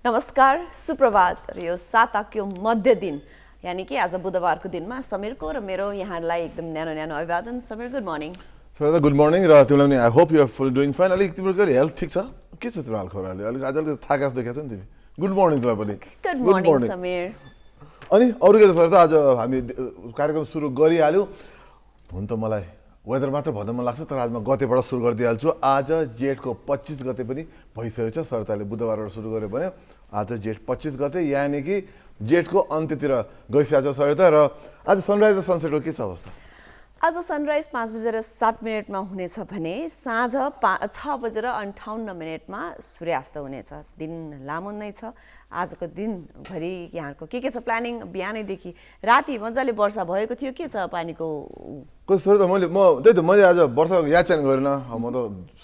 नमस्कार सुप्रभात र यो 7 अक्टो मध्य दिन यानी कि आज बुधबारको दिनमा समीरको र मेरो यहाँलाई एकदम न्यानो अभिवादन। Sameer good morning. Sir good morning र तिमीलाई पनि I hope you are full doing fine. अलिक तिम्रो हेल्थ ठिक छ के छ तिम्रो हालखबरले? अलिक आज अलिक थाकास देखाएको छ नि तिमी। गुड मर्निङ तिमीलाई पनि। Good morning Samir. अनि अरू के छ सर? त आज हामी कार्यक्रम सुरु गरिहाल्यौँ। हुन त मलाई वेदर मात्र भन्न मन लाग्छ, तर आज म गतेबाट सुरु गरिदिइहाल्छु। आज जेठको 25 गते पनि भइसकेको छ। सरताले बुधबारबाट सुरु गर्यो भने आज जेठ 25 गते यानी कि जेठको अन्त्यतिर गइसकेको छ सर त। र आज सनराइज र सनसेटको के छ अवस्था? आज सनराइज 5:07 हुनेछ भने साँझ 6:58 सूर्यास्त हुनेछ। दिन लामो नै छ आजको दिनभरि। यहाँको के छ प्लानिङ? बिहानैदेखि राति मजाले वर्षा भएको थियो, के छ पानीको? कोही सर त मैले आज वर्षाको याद चाहिँ गरिनँ। म त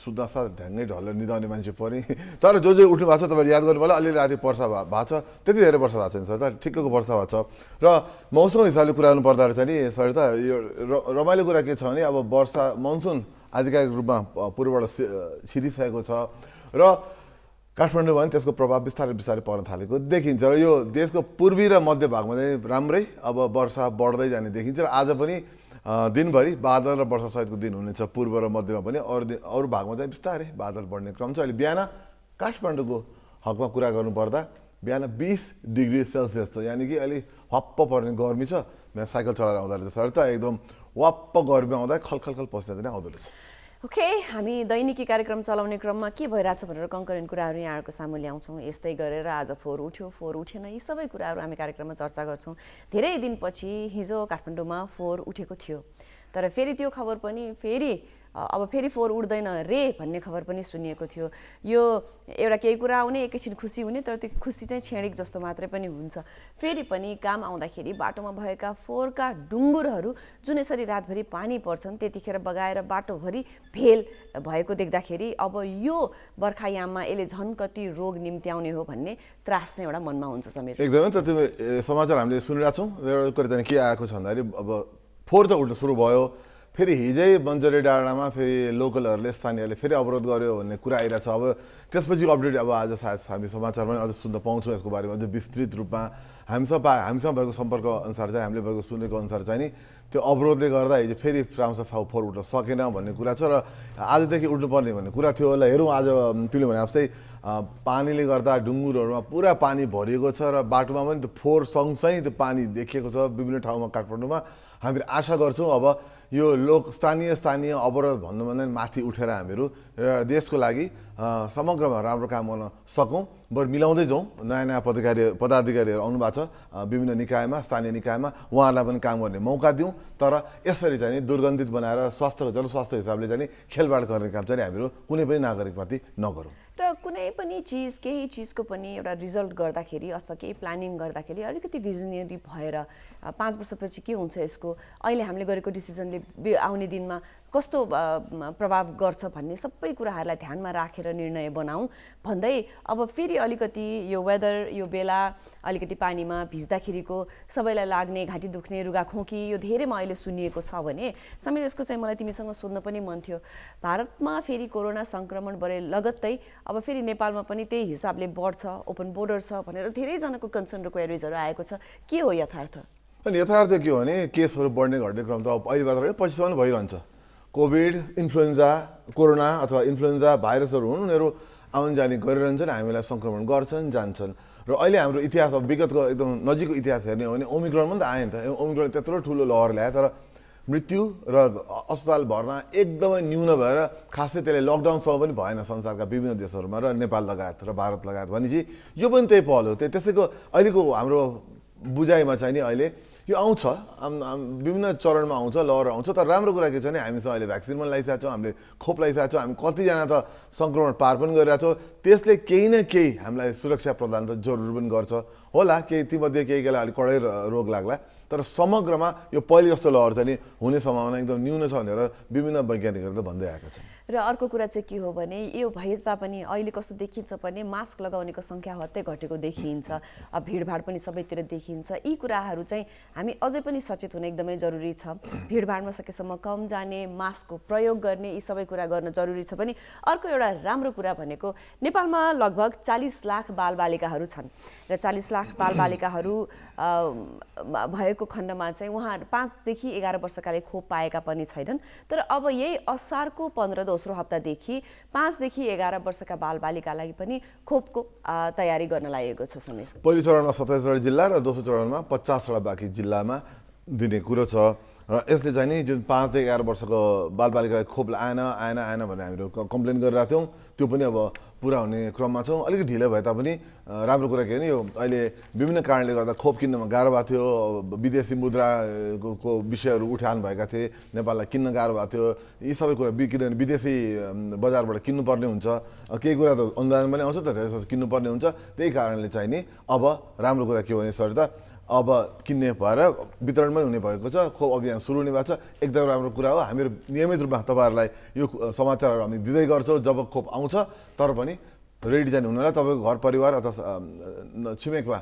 सुत्दा साथ ढ्याङ्गै ढल्लो निदाउने मान्छे पनि। तर जो उठ्नु भएको छ तपाईँले याद गर्नु होला। अलिअलि राति वर्षा भएको छ, त्यति धेरै वर्षा भएको छैन सर त, ठिक्कको वर्षा भएको छ। र मौसमको हिसाबले कुरा गर्नु पर्दा रहेछ नि सर त, यो रमाइलो कुरा के छ भने अब वर्षा मनसुन आधिकारिक रूपमा पूर्वबाट छिरिसकेको छ र काठमाडौँ भने त्यसको प्रभाव बिस्तारै पर्न थालेको देखिन्छ। र यो देशको पूर्वी र मध्य भागमा चाहिँ राम्रै अब वर्षा बढ्दै जाने देखिन्छ। र आज पनि दिनभरि बादल र वर्षासहितको दिन हुनेछ पूर्व र मध्यमा पनि। अरू भागमा चाहिँ बिस्तारै बादल बढ्ने क्रम छ। अहिले बिहान काठमाडौँको हकमा कुरा गर्नुपर्दा बिहान 20 डिग्री सेल्सियस छ, यानि कि अलि हप्प पर्ने गर्मी छ। बिहान साइकल चलाएर आउँदा रहेछ सर त, एकदम वाप्प गर्मी आउँदा खलखल पसिना चाहिँ आउँदो रहेछ। ओके, हामी दैनिकी कार्यक्रम चलाउने क्रममा के भइरहेछ भनेर कङ्करेन्ट कुराहरू यहाँहरूको सामु ल्याउँछौँ। यस्तै गरेर आज फोहोर उठ्यो, फोहोर उठेन, यी सबै कुराहरू हामी कार्यक्रममा चर्चा गर्छौँ। धेरै दिनपछि हिजो काठमाडौँमा फोहोर उठेको थियो, तर फेरि त्यो खबर पनि अब फेरि फोहोर उठ्दैन रे भन्ने खबर पनि सुनिएको थियो। यो एउटा केही कुरा आउने एकैछिन खुसी हुने, तर त्यो खुसी चाहिँ क्षणिक जस्तो मात्रै पनि हुन्छ। फेरि पनि काम आउँदाखेरि बाटोमा भएका फोहोरका डुङ्गुरहरू जुन यसरी रातभरि पानी पर्छन् त्यतिखेर बगाएर बाटोभरि भेल भएको देख्दाखेरि अब यो बर्खायाममा यसले झन् कति रोग निम्त्याउने हो भन्ने त्रास चाहिँ एउटा मनमा हुन्छ समीर। एकदमै त त्यो समाचार हामीले सुनिरहेको छौँ। एउटा कुरा के आएको छ भन्दाखेरि अब फोहोर त उठ्न सुरु भयो। फेरि हिजै बन्जरे डाँडामा फेरि लोकलहरूले स्थानीयले फेरि अवरोध गर्यो भन्ने कुरा आइरहेको छ। अब त्यसपछि अपडेट अब आज सायद हामी समाचारमा अझ सुन्न पाउँछौँ यसको बारेमा अझ विस्तृत रूपमा। हामीसँग भएको सम्पर्क अनुसार चाहिँ हामीले भएको सुनेको अनुसार चाहिँ नि त्यो अवरोधले गर्दा हिजो फेरि राम्रोसँग फोहोर उठ्न सकेन भन्ने कुरा छ। र आजदेखि उठ्नुपर्ने भन्ने कुरा थियो होला। हेरौँ आज तिमीले भने जस्तै पानीले गर्दा डुङ्गुरहरूमा पुरा पानी भरिएको छ र बाटोमा पनि त्यो फोहोर सँगसँगै त्यो पानी देखिएको छ विभिन्न ठाउँमा काठमाडौँमा। हामीले आशा गर्छौँ अब यो स्थानीय अवरोध भन्नुभन्दा माथि उठेर हामीहरू देशको लागि समग्रमा राम्रो काम गर्न सकौँ। बरु मिलाउँदै जाउँ। नयाँ पदाधिकारीहरू आउनु भएको छ विभिन्न निकायमा, स्थानीय निकायमा, उहाँहरूलाई पनि काम गर्ने मौका दिउँ। तर यसरी चाहिँ दुर्गन्धित बनाएर जनस्वास्थ्य हिसाबले चाहिँ खेलबाड गर्ने काम चाहिँ हामीहरू कुनै पनि नागरिकमाथि नगरौँ। र कुनै पनि केही चिजको पनि एउटा रिजल्ट गर्दाखेरि अथवा केही प्लानिङ गर्दाखेरि अलिकति भिजनरी भएर 5 वर्षपछि के हुन्छ यसको, अहिले हामीले गरेको डिसिजनले आउने दिनमा कस्तो प्रभाव गर्छ भन्ने सबै कुराहरूलाई ध्यानमा राखेर निर्णय बनाऊँ भन्दै अब फेरि अलिकति यो वेदर यो बेला अलिकति पानीमा भिज्दाखेरिको सबैलाई लाग्ने घाँटी दुख्ने रुगाखोकी यो धेरैमा अहिले सुनिएको छ भने समीर यसको चाहिँ मलाई तिमीसँग सोध्न पनि मन थियो। भारतमा फेरि कोरोना सङ्क्रमण बढे लगत्तै अब फेरि नेपालमा पनि त्यही हिसाबले बढ्छ, ओपन बोर्डर छ भनेर धेरैजनाको कन्सर्न र क्वेरिजहरू आएको छ। के हो यथार्थ? अनि यथार्थ के हो भने केसहरू बढ्ने घट्ने क्रम त अब अहिलेबाट पछिसम्म भइरहन्छ। कोभिड, इन्फ्लुएन्जा, कोरोना अथवा इन्फ्लुएन्जा भाइरसहरू हुन्, उनीहरू आउन जाने गरिरहन्छन्, हामीलाई सङ्क्रमण गर्छन् जान्छन्। र अहिले हाम्रो इतिहास अब विगतको एकदम नजिकको इतिहास हेर्ने हो भने ओमिक्रोन पनि त आयो नि त। ओमिक्रोन त्यत्रो ठुलो लहर ल्यायो, तर मृत्यु र अस्पताल भर्ना एकदमै न्यून भएर खासै त्यसले लकडाउनसम्म पनि भएन संसारका विभिन्न देशहरूमा र नेपाल लगायत र भारत लगायत भनेपछि यो पनि त्यही पहल हो। त्यसैको अहिलेको हाम्रो बुझाइमा चाहिँ नि अहिले यो आउँछ, विभिन्न चरणमा आउँछ, लहर आउँछ। तर राम्रो कुरा के छ भने हामीसँग अहिले भ्याक्सिन पनि लगाइसकेका छौँ, हामीले खोप लगाइसकेका छौँ, हामी कतिजना त सङ्क्रमण पार पनि गरिरहेको छौँ। त्यसले केही न केही हामीलाई सुरक्षा प्रदान त जरुर पनि गर्छ होला। तीमध्ये केही केहीलाई अलिक कडै रोग लाग्ला, तर समग्रमा यो पहिले जस्तो लहर चाहिँ नि हुने सम्भावना एकदम न्यून छ भनेर विभिन्न वैज्ञानिकहरूले त भन्दै आएका छन्। र अर्को कुरा चाहिँ के हो भने यो भए तापनि अहिले कस्तो देखिन्छ भने मास्क लगाउनेको सङ्ख्या हत्तै घटेको देखिन्छ, भिडभाड पनि सबैतिर देखिन्छ। यी कुराहरू चाहिँ हामी अझै पनि सचेत हुन एकदमै जरुरी छ। भिडभाडमा सकेसम्म कम जाने, मास्कको प्रयोग गर्ने, यी सबै कुरा गर्न जरुरी छ। पनि अर्को एउटा राम्रो कुरा भनेको नेपालमा लगभग 40 लाख बालबालिकाहरू छन् र 40 लाख बालबालिकाहरू भएको खण्डमा चाहिँ उहाँहरू 5 देखि 11 वर्षकाले खोप पाएका पनि छैनन्। तर अब यही असारको 15 दोस्रो हप्तादेखि 5 देखि 11 वर्षका बालबालिकालाई पनि खोपको तयारी गर्न लागेको छ। समीर, पहिलो चरणमा 27वटा जिल्ला र दोस्रो चरणमा 50वटा बाँकी जिल्लामा दिने कुरो छ र यसले चाहिँ नि जुन 5 देखि 11 वर्षको बालबालिकालाई खोप आएन भनेर हामीहरू कम्प्लेन गरिरहेको थियौँ, त्यो पनि अब पुरा हुने क्रममा छौँ। अलिकति ढिलो भए तापनि राम्रो कुरा के भने यो अहिले विभिन्न कारणले गर्दा खोप किन्नमा गाह्रो भएको थियो, विदेशी मुद्राको विषयहरू उठान भएका थिए, नेपाललाई किन्न गाह्रो भएको थियो। यी सबै कुरा किनभने विदेशी बजारबाट किन्नुपर्ने हुन्छ, केही कुरा त अनुदान पनि आउँछ, त्यसरी किन्नुपर्ने हुन्छ। त्यही कारणले चाहिँ नि अब राम्रो कुरा के भने सर त अब किन्ने भएर वितरणमै हुने भएको छ, खोप अभियान सुरु हुने भएको छ। एकदम राम्रो कुरा हो। हामीहरू नियमित रूपमा तपाईँहरूलाई यो समाचारहरू हामी दिँदै गर्छौँ जब खोप आउँछ, तर पनि रेडी जाने हुनलाई तपाईँको घर परिवार अथवा छिमेकमा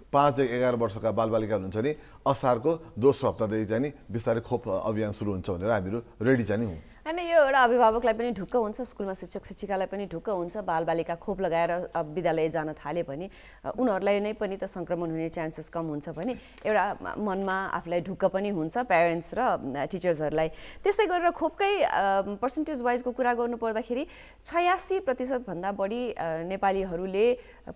5 देखि 11 वर्षका बालबालिका हुनुहुन्छ नि असारको दोस्रो हप्तादेखि चाहिँ नि बिस्तारै खोप अभियान सुरु हुन्छ भनेर हामीहरू रेडी चाहिँ हौँ। होइन, यो एउटा अभिभावकलाई पनि ढुक्क हुन्छ, स्कुलमा शिक्षक शिक्षिकालाई पनि ढुक्क हुन्छ। बालबालिका खोप लगाएर विद्यालय जान थाले भने उनीहरूलाई नै पनि त सङ्क्रमण हुने चान्सेस कम हुन्छ भने एउटा मनमा आफूलाई ढुक्क पनि हुन्छ, प्यारेन्ट्स र टिचर्सहरूलाई। त्यस्तै गरेर खोपकै पर्सेन्टेज वाइजको कुरा गर्नु पर्दाखेरि 86% भन्दा बढी नेपालीहरूले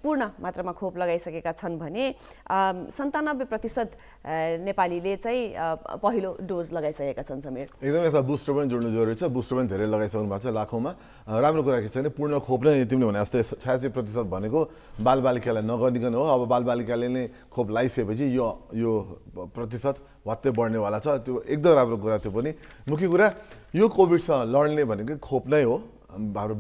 पूर्ण मात्रामा खोप लगाइसकेका छन् भने 97% नेपालीले चाहिँ पहिलो डोज लगाइसकेका छन्। समीर, एकदम यसमा बुस्टर पनि जोड्नु जरुरी छ। बुस्टर पनि धेरै लगाइसक्नु भएको छ लाखौँमा। राम्रो कुरा के छ भने पूर्ण खोप नै तिमीले भने जस्तै 86% भनेको बालबालिकालाई नगरिकन हो। अब बालबालिकाले नै खोप लगाइसकेपछि यो प्रतिशत भत्तै बढ्नेवाला छ। त्यो एकदम राम्रो कुरा। त्यो पनि मुख्य कुरा यो कोभिडसँग लड्ने भनेको खोप नै हो। हाम्रो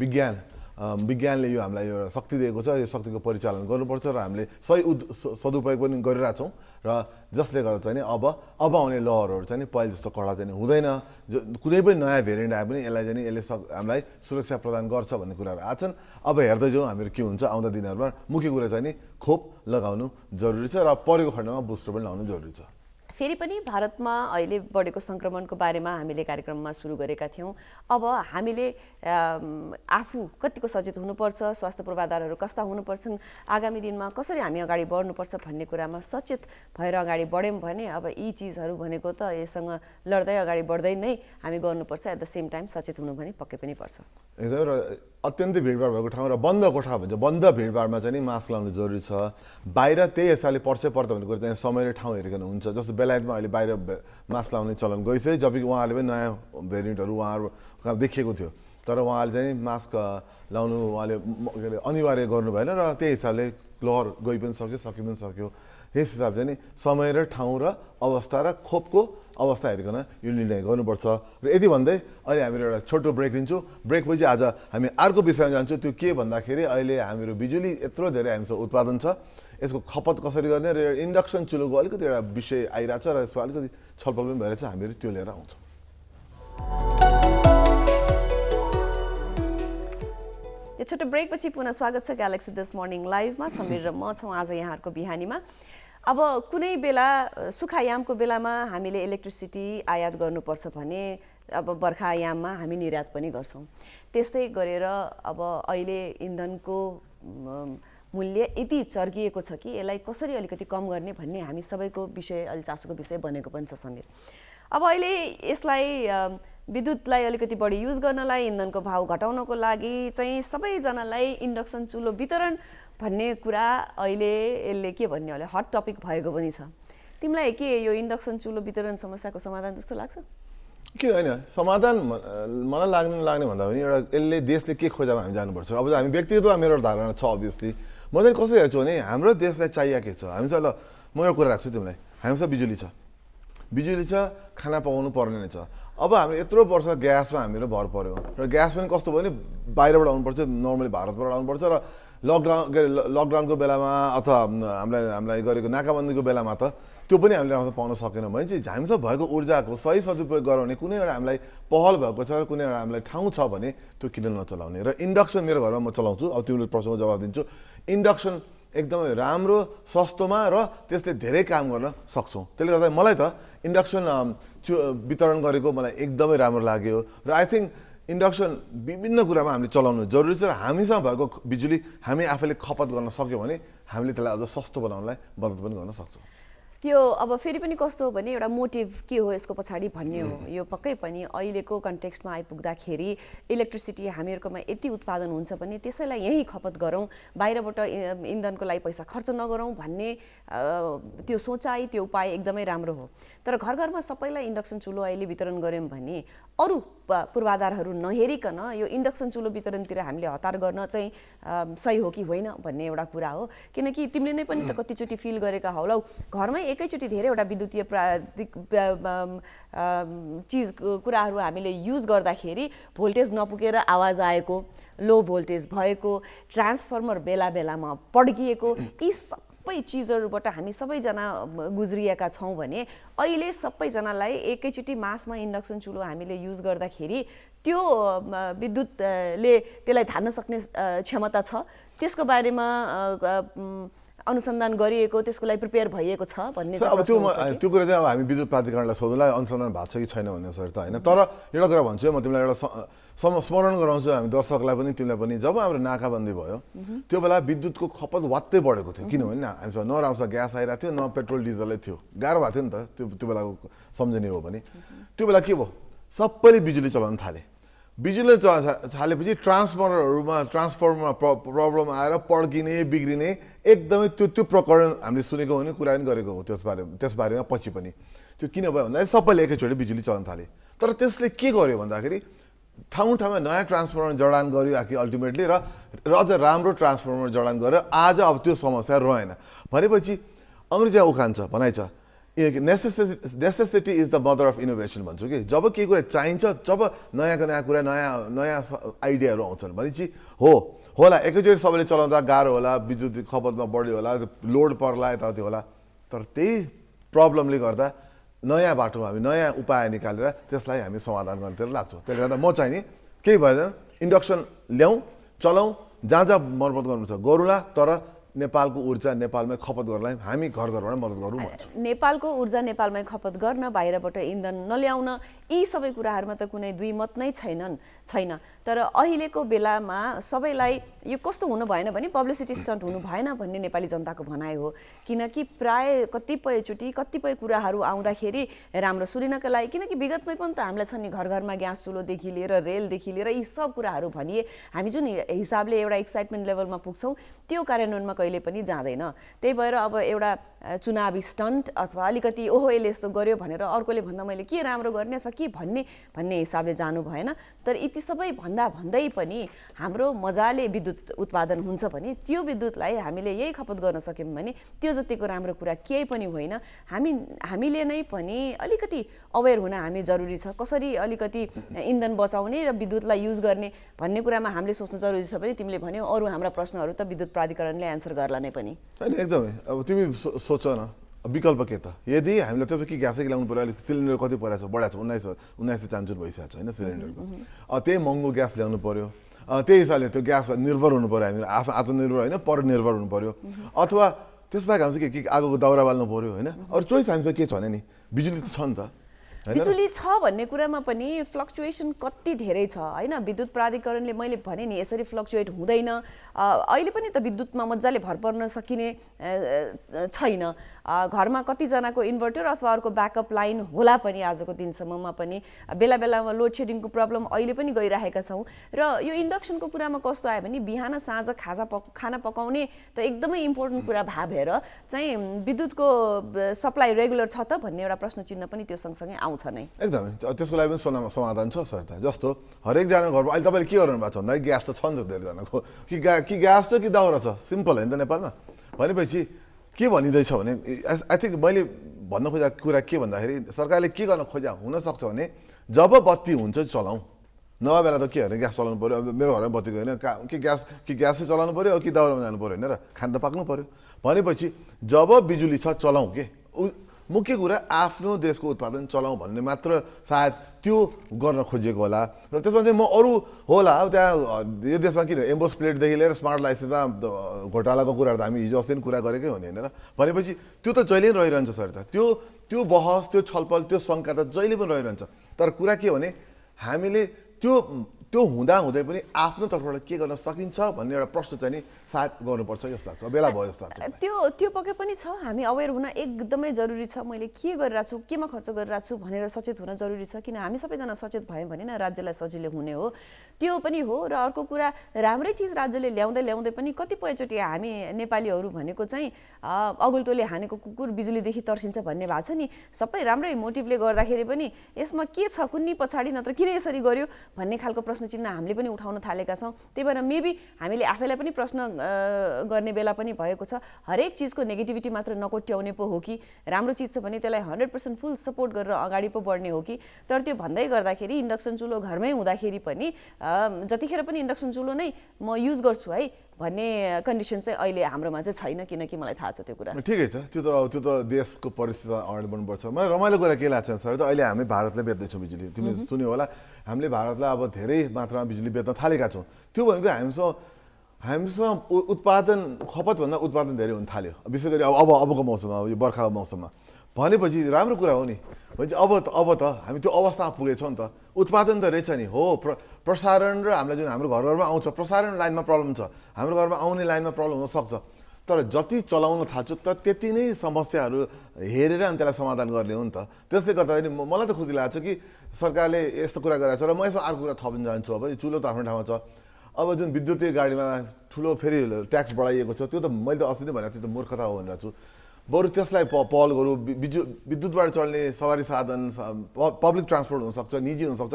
विज्ञानले यो हामीलाई एउटा शक्ति दिएको छ, यो शक्तिको परिचालन गर्नुपर्छ र हामीले सही सदुपयोग पनि गरिरहेछौँ र जसले गर्दा चाहिँ अब आउने लहरहरू चाहिँ पहिले जस्तो कडा चाहिँ हुँदैन। कुनै पनि नयाँ भेरिएन्ट आए पनि यसले हामीलाई सुरक्षा प्रदान गर्छ भन्ने कुराहरू आछन्। अब हेर्दै जाउँ हामीहरू के हुन्छ आउँदा दिनहरूमा। मुख्य कुरा चाहिँ खोप लगाउनु जरुरी छ र परेको खण्डमा बुस्टर पनि लगाउनु जरुरी छ। फेरि पनि भारतमा अहिले बढेको सङ्क्रमणको बारेमा हामीले कार्यक्रममा सुरु गरेका थियौँ। अब हामीले आफू कतिको सचेत हुनुपर्छ, स्वास्थ्य पूर्वाधारहरू कस्ता हुनुपर्छन्, आगामी दिनमा कसरी हामी अगाडि बढ्नुपर्छ भन्ने कुरामा सचेत भएर अगाडि बढ्यौँ भने अब यी चिजहरू भनेको त यससँग लड्दै अगाडि बढ्दै नै हामी गर्नुपर्छ। एट द सेम टाइम सचेत हुनु पनि पक्कै पनि पर्छ। एकदमै र अत्यन्तै भिडभाड भएको ठाउँ र बन्द कोठा भन्छ, बन्द भिडभाडमा चाहिँ नि मास्क लाउनु जरुरी छ। बाहिर त्यही हिसाबले पर्छ भन्ने कुरा चाहिँ समय र ठाउँ हेरिकन हुन्छ। जस्तो बेलायतमा अहिले बाहिर मास्क लाउने चलन गइसक्यो, जबकि उहाँहरूले पनि नयाँ भेरिएन्टहरू उहाँहरू देखिएको थियो, तर उहाँले चाहिँ मास्क लाउनु उहाँले अनिवार्य गर्नु भएन र त्यही हिसाबले लहर गइ पनि सक्यो, सकि पनि सक्यो। यस हिसाब चाहिँ नि समय र ठाउँ र अवस्था र खोपको अवस्था हेरिकन यो निर्णय गर्नुपर्छ। र यति भन्दै अहिले हामीहरू एउटा छोटो ब्रेक दिन्छौँ। ब्रेकपछि आज हामी अर्को विषयमा जान्छौँ। त्यो के भन्दाखेरि अहिले हामीहरू बिजुली यत्रो धेरै हामीसँग उत्पादन छ, यसको खपत कसरी गर्ने र इन्डक्सन चुलोको अलिकति एउटा विषय आइरहेछ र यसको अलिकति छलफल पनि भइरहेछ। हामीहरू त्यो लिएर आउँछौँ। यो छोटो ब्रेकपछि पुनः स्वागत छ ग्यालेक्सी दिस मर्निङ लाइभमा। समीर र म छौँ आज यहाँहरूको बिहानीमा। अब कुनै बेला सुखायामको बेलामा हामीले इलेक्ट्रिसिटी आयात गर्नुपर्छ भने अब बर्खायाममा हामी निर्यात पनि गर्छौँ। त्यस्तै गरेर अब अहिले इन्धनको मूल्य यति चर्किएको छ कि यसलाई कसरी अलिकति कम गर्ने भन्ने हामी सबैको विषय, अलि चासोको विषय बनेको पनि छ। समीर, अब अहिले यसलाई विद्युतलाई अलिकति बढी युज गर्नलाई, इन्धनको भाव घटाउनको लागि चाहिँ सबैजनालाई इन्डक्सन चुलो वितरण भन्ने कुरा अहिले यसले के भन्ने होला हट टपिक भएको पनि छ। तिमीलाई के यो इन्डक्सन चुलो वितरण समस्याको समाधान जस्तो लाग्छ? के होइन, समाधान मलाई लाग्ने भन्दा पनि एउटा यसले देशले के खोजामा हामी जानुपर्छ। अब हामी व्यक्तिगत मेरो धारणा छ अभियसली। म चाहिँ कसरी हेर्छु भने हाम्रो देशलाई चाहिएको के छ। हामीसँग ल म एउटा कुरा राख्छु तिमीलाई, हामीसँग बिजुली छ, खाना पकाउनु पर्ने नै छ। अब हामी यत्रो वर्ष ग्यासमा हामीहरू भर पऱ्यो र ग्यास पनि कस्तो भयो भने बाहिरबाट आउनुपर्छ, नर्मली भारतबाट आउनुपर्छ र लकडाउनको बेलामा अथवा हामीलाई गरेको नाकाबन्दीको बेलामा त त्यो पनि हामीले राम्रो पाउन सकेनौँ भने चाहिँ हामीसँग भएको ऊर्जाको सही सदुपयोग गराउने कुनै एउटा हामीलाई पहल भएको छ र कुनै एउटा हामीलाई ठाउँ छ भने त्यो किन नचलाउने। र इन्डक्सन मेरो घरमा म चलाउँछु, अब तिमीले प्रश्नको जवाब दिन्छु। इन्डक्सन एकदमै राम्रो, सस्तोमा र त्यसले धेरै काम गर्न सक्छौँ। त्यसले गर्दा मलाई त इन्डक्सन वितरण गरेको मलाई एकदमै राम्रो लाग्यो। र आई थिङ्क इन्डक्सन विभिन्न कुरामा हामीले चलाउनु जरुरी छ र हामीसँग भएको बिजुली हामी आफैले खपत गर्न सक्यौँ भने हामीले त्यसलाई अझ सस्तो बनाउनलाई मद्दत पनि गर्न सक्छौँ। यो अब फेरि पनि कस्तो हो भने एउटा मोटिभ के हो यसको पछाडि भन्ने हो। यो पक्कै पनि अहिलेको कन्टेक्स्टमा आइपुग्दाखेरि इलेक्ट्रिसिटी हामीहरूकोमा यति उत्पादन हुन्छ भने त्यसैलाई यहीँ खपत गरौँ, बाहिरबाट इन्धनको लागि पैसा खर्च नगरौँ भन्ने त्यो सोचाइ, त्यो उपाय एकदमै राम्रो हो। तर घर घरमा सबैलाई इन्डक्सन चुलो अहिले वितरण गऱ्यौँ भने अरू पूर्वाधारहरू नहेरिकन यो इन्डक्सन चुलो वितरणतिर हामीले हतार गर्न चाहिँ सही हो कि होइन भन्ने एउटा कुरा हो। किनकि तिमीले नै पनि त कतिचोटि फिल गरेका हौलौ, घरमै एकैचोटि धेरैवटा विद्युतीय कुराहरू हामीले युज गर्दाखेरि भोल्टेज नपुगेर आवाज आएको, लो भोल्टेज भएको, ट्रान्सफर्मर बेला बेलामा पड्किएको, यी सबै चिजहरूबाट हामी सबैजना गुज्रिएका छौँ भने अहिले सबैजनालाई एकैचोटि मासमा इन्डक्सन चुलो हामीले युज गर्दाखेरि त्यो विद्युतले त्यसलाई धान्न सक्ने क्षमता छ, त्यसको बारेमा अनुसन्धान गरिएको, त्यसको लागि प्रिपेयर भइएको छ भन्ने चाहिँ अब त्यो कुरा चाहिँ अब हामी विद्युत प्राधिकरणलाई सोधौँला अनुसन्धान भएको छ कि छैन भन्ने सर त होइन। तर एउटा कुरा भन्छु म तिमीलाई, एउटा स्मरण गराउँछु हामी दर्शकलाई पनि तिमीलाई पनि, जब हाम्रो नाकाबन्दी भयो त्यो बेला विद्युतको खपत वात्तै बढेको थियो। किनभने हामीसँग न राम्रोसँग ग्यास आइरहेको थियो, न पेट्रोल डिजलै थियो, गाह्रो भएको थियो नि त त्यो बेलाको सम्झने हो भने। त्यो बेला के भयो, सबैले बिजुली चलाउन थाले। बिजुली थालेपछि ट्रान्सफर्मरमा प्रब्लम आएर पड्किने बिग्रिने एकदमै त्यो प्रकरण हामीले सुनेको हो भने कुरा पनि गरेको हो त्यसबारेमा पछि पनि। त्यो किन भयो भन्दाखेरि सबैले एकैचोटि बिजुली चलाउन थाले। तर त्यसले के गर्यो भन्दाखेरि ठाउँ ठाउँमा नयाँ ट्रान्सफर्मर जडान गर्यो आखिर अल्टिमेटली, र अझ राम्रो ट्रान्सफर्मर जडान गरेर आज अब त्यो समस्या रहेन भनेपछि अङ्ग्रेजीमा उखान छ, भनाइ छ, necessity is the mother of innovation भन्छु कि। जब केही कुरा चाहिन्छ, जब नयाँ कुरा नयाँ आइडियाहरू आउँछन् भनेपछि होला एकैचोटि सबैले चलाउँदा गाह्रो होला, विद्युत खपतमा बढ्यो होला, लोड पर्ला यताउति होला। तर त्यही प्रब्लमले गर्दा नयाँ बाटोमा हामी नयाँ उपाय निकालेर त्यसलाई हामी समाधान गर्नेतिर लाग्छौँ। त्यसले गर्दा म चाहिँ नि केही भएन, इन्डक्सन ल्याउँ, चलाउँ, जहाँ जहाँ मर्मत गर्नु छ गरौँला, तर नेपालको ऊर्जा नेपालमै खपत गर्नलाई हामी घर घरबाट मद्दत गरौँ भन्छु। नेपालको ऊर्जा नेपालमै खपत गर्न, बाहिरबाट इन्धन नल्याउन, यी सबै कुराहरूमा त कुनै दुई मत नै छैन। तर अहिलेको बेलामा सबैलाई यो कस्तो हुनु भएन भने पब्लिसिटी स्टन्ट हुनु भएन भन्ने नेपाली जनताको भनाइ हो। किनकि प्राय कतिपय कुराहरू आउँदाखेरि राम्रो सुनिनका लागि, किनकि विगतमै पनि त हामीलाई छ नि घर घरमा ग्यास चुलोदेखि लिएर रेलदेखि लिएर यी सब कुराहरू भनिए हामी जुन हिसाबले एउटा एक्साइटमेन्ट लेभलमा पुग्छौँ त्यो कार्यान्वयनमा कहिले पनि जाँदैन। त्यही भएर अब एउटा चुनावी स्टन्ट अथवा अलिकति ओहो यसले यस्तो गर्यो भनेर अर्कोले भन्दा मैले के राम्रो गर्ने अथवा के भन्ने हिसाबले जानु भएन। तर यति सबै भन्दै पनि हाम्रो मजाले विद्युत उत्पादन हुन्छ भने त्यो विद्युतलाई हामीले यही खपत गर्न सक्यौँ भने त्यो जतिको राम्रो कुरा केही पनि होइन। हामीले नै पनि अलिकति अवेर हुन हामी जरुरी छ, कसरी अलिकति इन्धन बचाउने र विद्युतलाई युज गर्ने भन्ने कुरामा हामीले सोच्नु जरुरी छ। भने तिमीले भन्यौ अरू हाम्रा प्रश्नहरू त विद्युत प्राधिकरणले एन्सर गर्ला नै पनि होइन, एकदमै। अब तिमी सोच न विकल्प के त, यदि हामीलाई तपाईँ के ग्यासै ल्याउनु पऱ्यो, अलिक सिलिन्डर कति परेको छ, बढाएको छ 1900 भइसकेको छ होइन सिलिन्डरको, त्यही महँगो ग्यास ल्याउनु पऱ्यो, त्यही हिसाबले त्यो ग्यास निर्भर हुनु पऱ्यो, हामी आत्मनिर्भर होइन परनिर्भर हुनु पऱ्यो, अथवा त्यसबाहेक हामी के आगोको दाउरा बाल्नु पऱ्यो होइन। अरू चोइस हामीसँग के छ भने नि बिजुली त छ नि त। बिजुली छ भन्ने कुरामा पनि फ्लक्चुएसन कति धेरै छ होइन। विद्युत प्राधिकरणले मैले भने नि यसरी फ्लक्चुएट हुँदैन। अहिले पनि त विद्युतमा मजाले भर पर्न सकिने छैन। घरमा कतिजनाको इन्भर्टर अथवा अर्को ब्याकअप लाइन होला पनि आजको दिनसम्ममा पनि बेला बेलामा लोड सेडिङको प्रब्लम अहिले पनि गइरहेका छौँ। र यो इन्डक्सनको कुरामा कस्तो आयो भने बिहान साँझ खाना पकाउने त एकदमै इम्पोर्टेन्ट कुरा भएर चाहिँ विद्युतको सप्लाई रेगुलर छ त भन्ने एउटा प्रश्न चिन्ह पनि त्यो सँगसँगै आउँछ नै। एकदमै त्यसको लागि पनि समाधान छ सर। त जस्तो हरेकजना घरमा अहिले तपाईँले के गर्नु भएको छ भन्दा ग्यास त छ नि त धेरैजनाको, कि ग्यास छ कि दाउरा छ, सिम्पल होइन त नेपालमा। भनेपछि के भनिँदैछ भने आई थिङ्क मैले भन्न खोजेको कुरा के भन्दाखेरि सरकारले के गर्न खोजा हुनसक्छ भने जब बत्ती हुन्छ चलाउँ, नभए बेला त के भने ग्यास चलाउनु पऱ्यो अब मेरो घरमा बत्ती गएन कि ग्यासै चलाउनु पऱ्यो कि दाउरामा जानु पऱ्यो होइन र खान त पाक्नु पऱ्यो भनेपछि जब बिजुली छ चलाउँ के मुख्य कुरा आफ्नो देशको उत्पादन चलाउँ भन्ने मात्र सायद त्यो गर्न खोजिएको होला र त्यसमा चाहिँ म अरू होला अब त्यहाँ यो देशमा किन एम्बोस प्लेटदेखि लिएर स्मार्ट लाइसेन्समा घोटालाको कुराहरू त हामी हिजो अस्ति कुरा गरेकै हो नि होइन र भनेपछि त्यो त जहिले पनि रहिरहन्छ सर त त्यो बहस त्यो छलफल त्यो शङ्का त जहिले पनि रहिरहन्छ तर कुरा के हो भने हामीले त्यो हुँदै पनि आफ्नो तर्फबाट के गर्न सकिन्छ भन्ने एउटा प्रश्न चाहिँ नि सायद गर्नुपर्छ जस्तो लाग्छ बेला भयो जस्तो लाग्छ त्यो पक्कै पनि छ हामी अवेर हुन एकदमै जरुरी छ मैले के गरिरहेको छु केमा खर्च गरिरहेको छु भनेर सचेत हुन जरुरी छ किन हामी सबैजना सचेत भयौँ भने न राज्यलाई सजिलो हुने हो त्यो पनि हो र अर्को कुरा राम्रै चिज राज्यले ल्याउँदै पनि कतिपयचोटि हामी नेपालीहरू भनेको चाहिँ अगुल्टोले हानेको कुकुर बिजुलीदेखि तर्सिन्छ भन्ने भएको छ नि सबै राम्रै मोटिभले गर्दाखेरि पनि यसमा के छ कुन्नी पछाडि नत्र किन यसरी गर्यो भन्ने खालको प्रश्न चिन्ह हामीले पनि उठाउन थालेका छौँ त्यही भएर मेबी हामीले आफैलाई पनि प्रश्न गर्ने बेला पनि भएको छ हरेक चिजको नेगेटिभिटी मात्र नकोट्याउने पो हो कि राम्रो चिज छ भने त्यसलाई 100% फुल सपोर्ट गरेर अगाडि पो बढ्ने हो कि तर त्यो भन्दै गर्दाखेरि इन्डक्सन चुलो घरमै हुँदाखेरि पनि जतिखेर पनि इन्डक्सन चुलो नै म युज गर्छु है भन्ने कन्डिसन चाहिँ अहिले हाम्रोमा चाहिँ छैन किनकि मलाई थाहा छ त्यो कुरा ठिकै छ त्यो त देशको परिस्थिति अगाडि बढ्नुपर्छ मलाई रमाइलो कुरा के लाग्छ सर त अहिले हामी भारतले बेच्दैछौँ बिजुली तिमीले सुन्यो होला हामीले भारतलाई अब धेरै मात्रामा बिजुली बेच्न थालेका छौँ त्यो भनेको हामीसँग उत्पादन खपतभन्दा उत्पादन धेरै हुन थाल्यो विशेष गरी अबको मौसममा अब यो बर्खाको मौसममा भनेपछि राम्रो कुरा हो नि भनेपछि अब त हामी त्यो अवस्थामा पुगेछौँ नि त उत्पादन त रहेछ नि हो प्रसारण र हामीलाई जुन हाम्रो घरमा आउँछ प्रसारण लाइनमा प्रब्लम छ हाम्रो घरमा आउने लाइनमा प्रब्लम हुनसक्छ तर जति चलाउन थाल्छु त त्यति नै समस्याहरू हेरेर अनि त्यसलाई समाधान गर्ने हो नि त त्यसले गर्दाखेरि मलाई त खुसी लाग्छ कि सरकारले यस्तो कुरा गरेको छ र म यसमा अर्को कुरा थप्न जान्छु अब चुलो त आफ्नो ठाउँमा छ अब जुन विद्युतीय गाडीमा ठुलो फेरि ट्याक्स बढाइएको छ त्यो त मैले त अस्ति नै भनेको त्यो त मूर्खता हो भनेर छु बरु त्यसलाई पहल गरौँ विद्युतबाट चल्ने सवारी साधन पब्लिक ट्रान्सपोर्ट हुनसक्छ निजी हुनसक्छ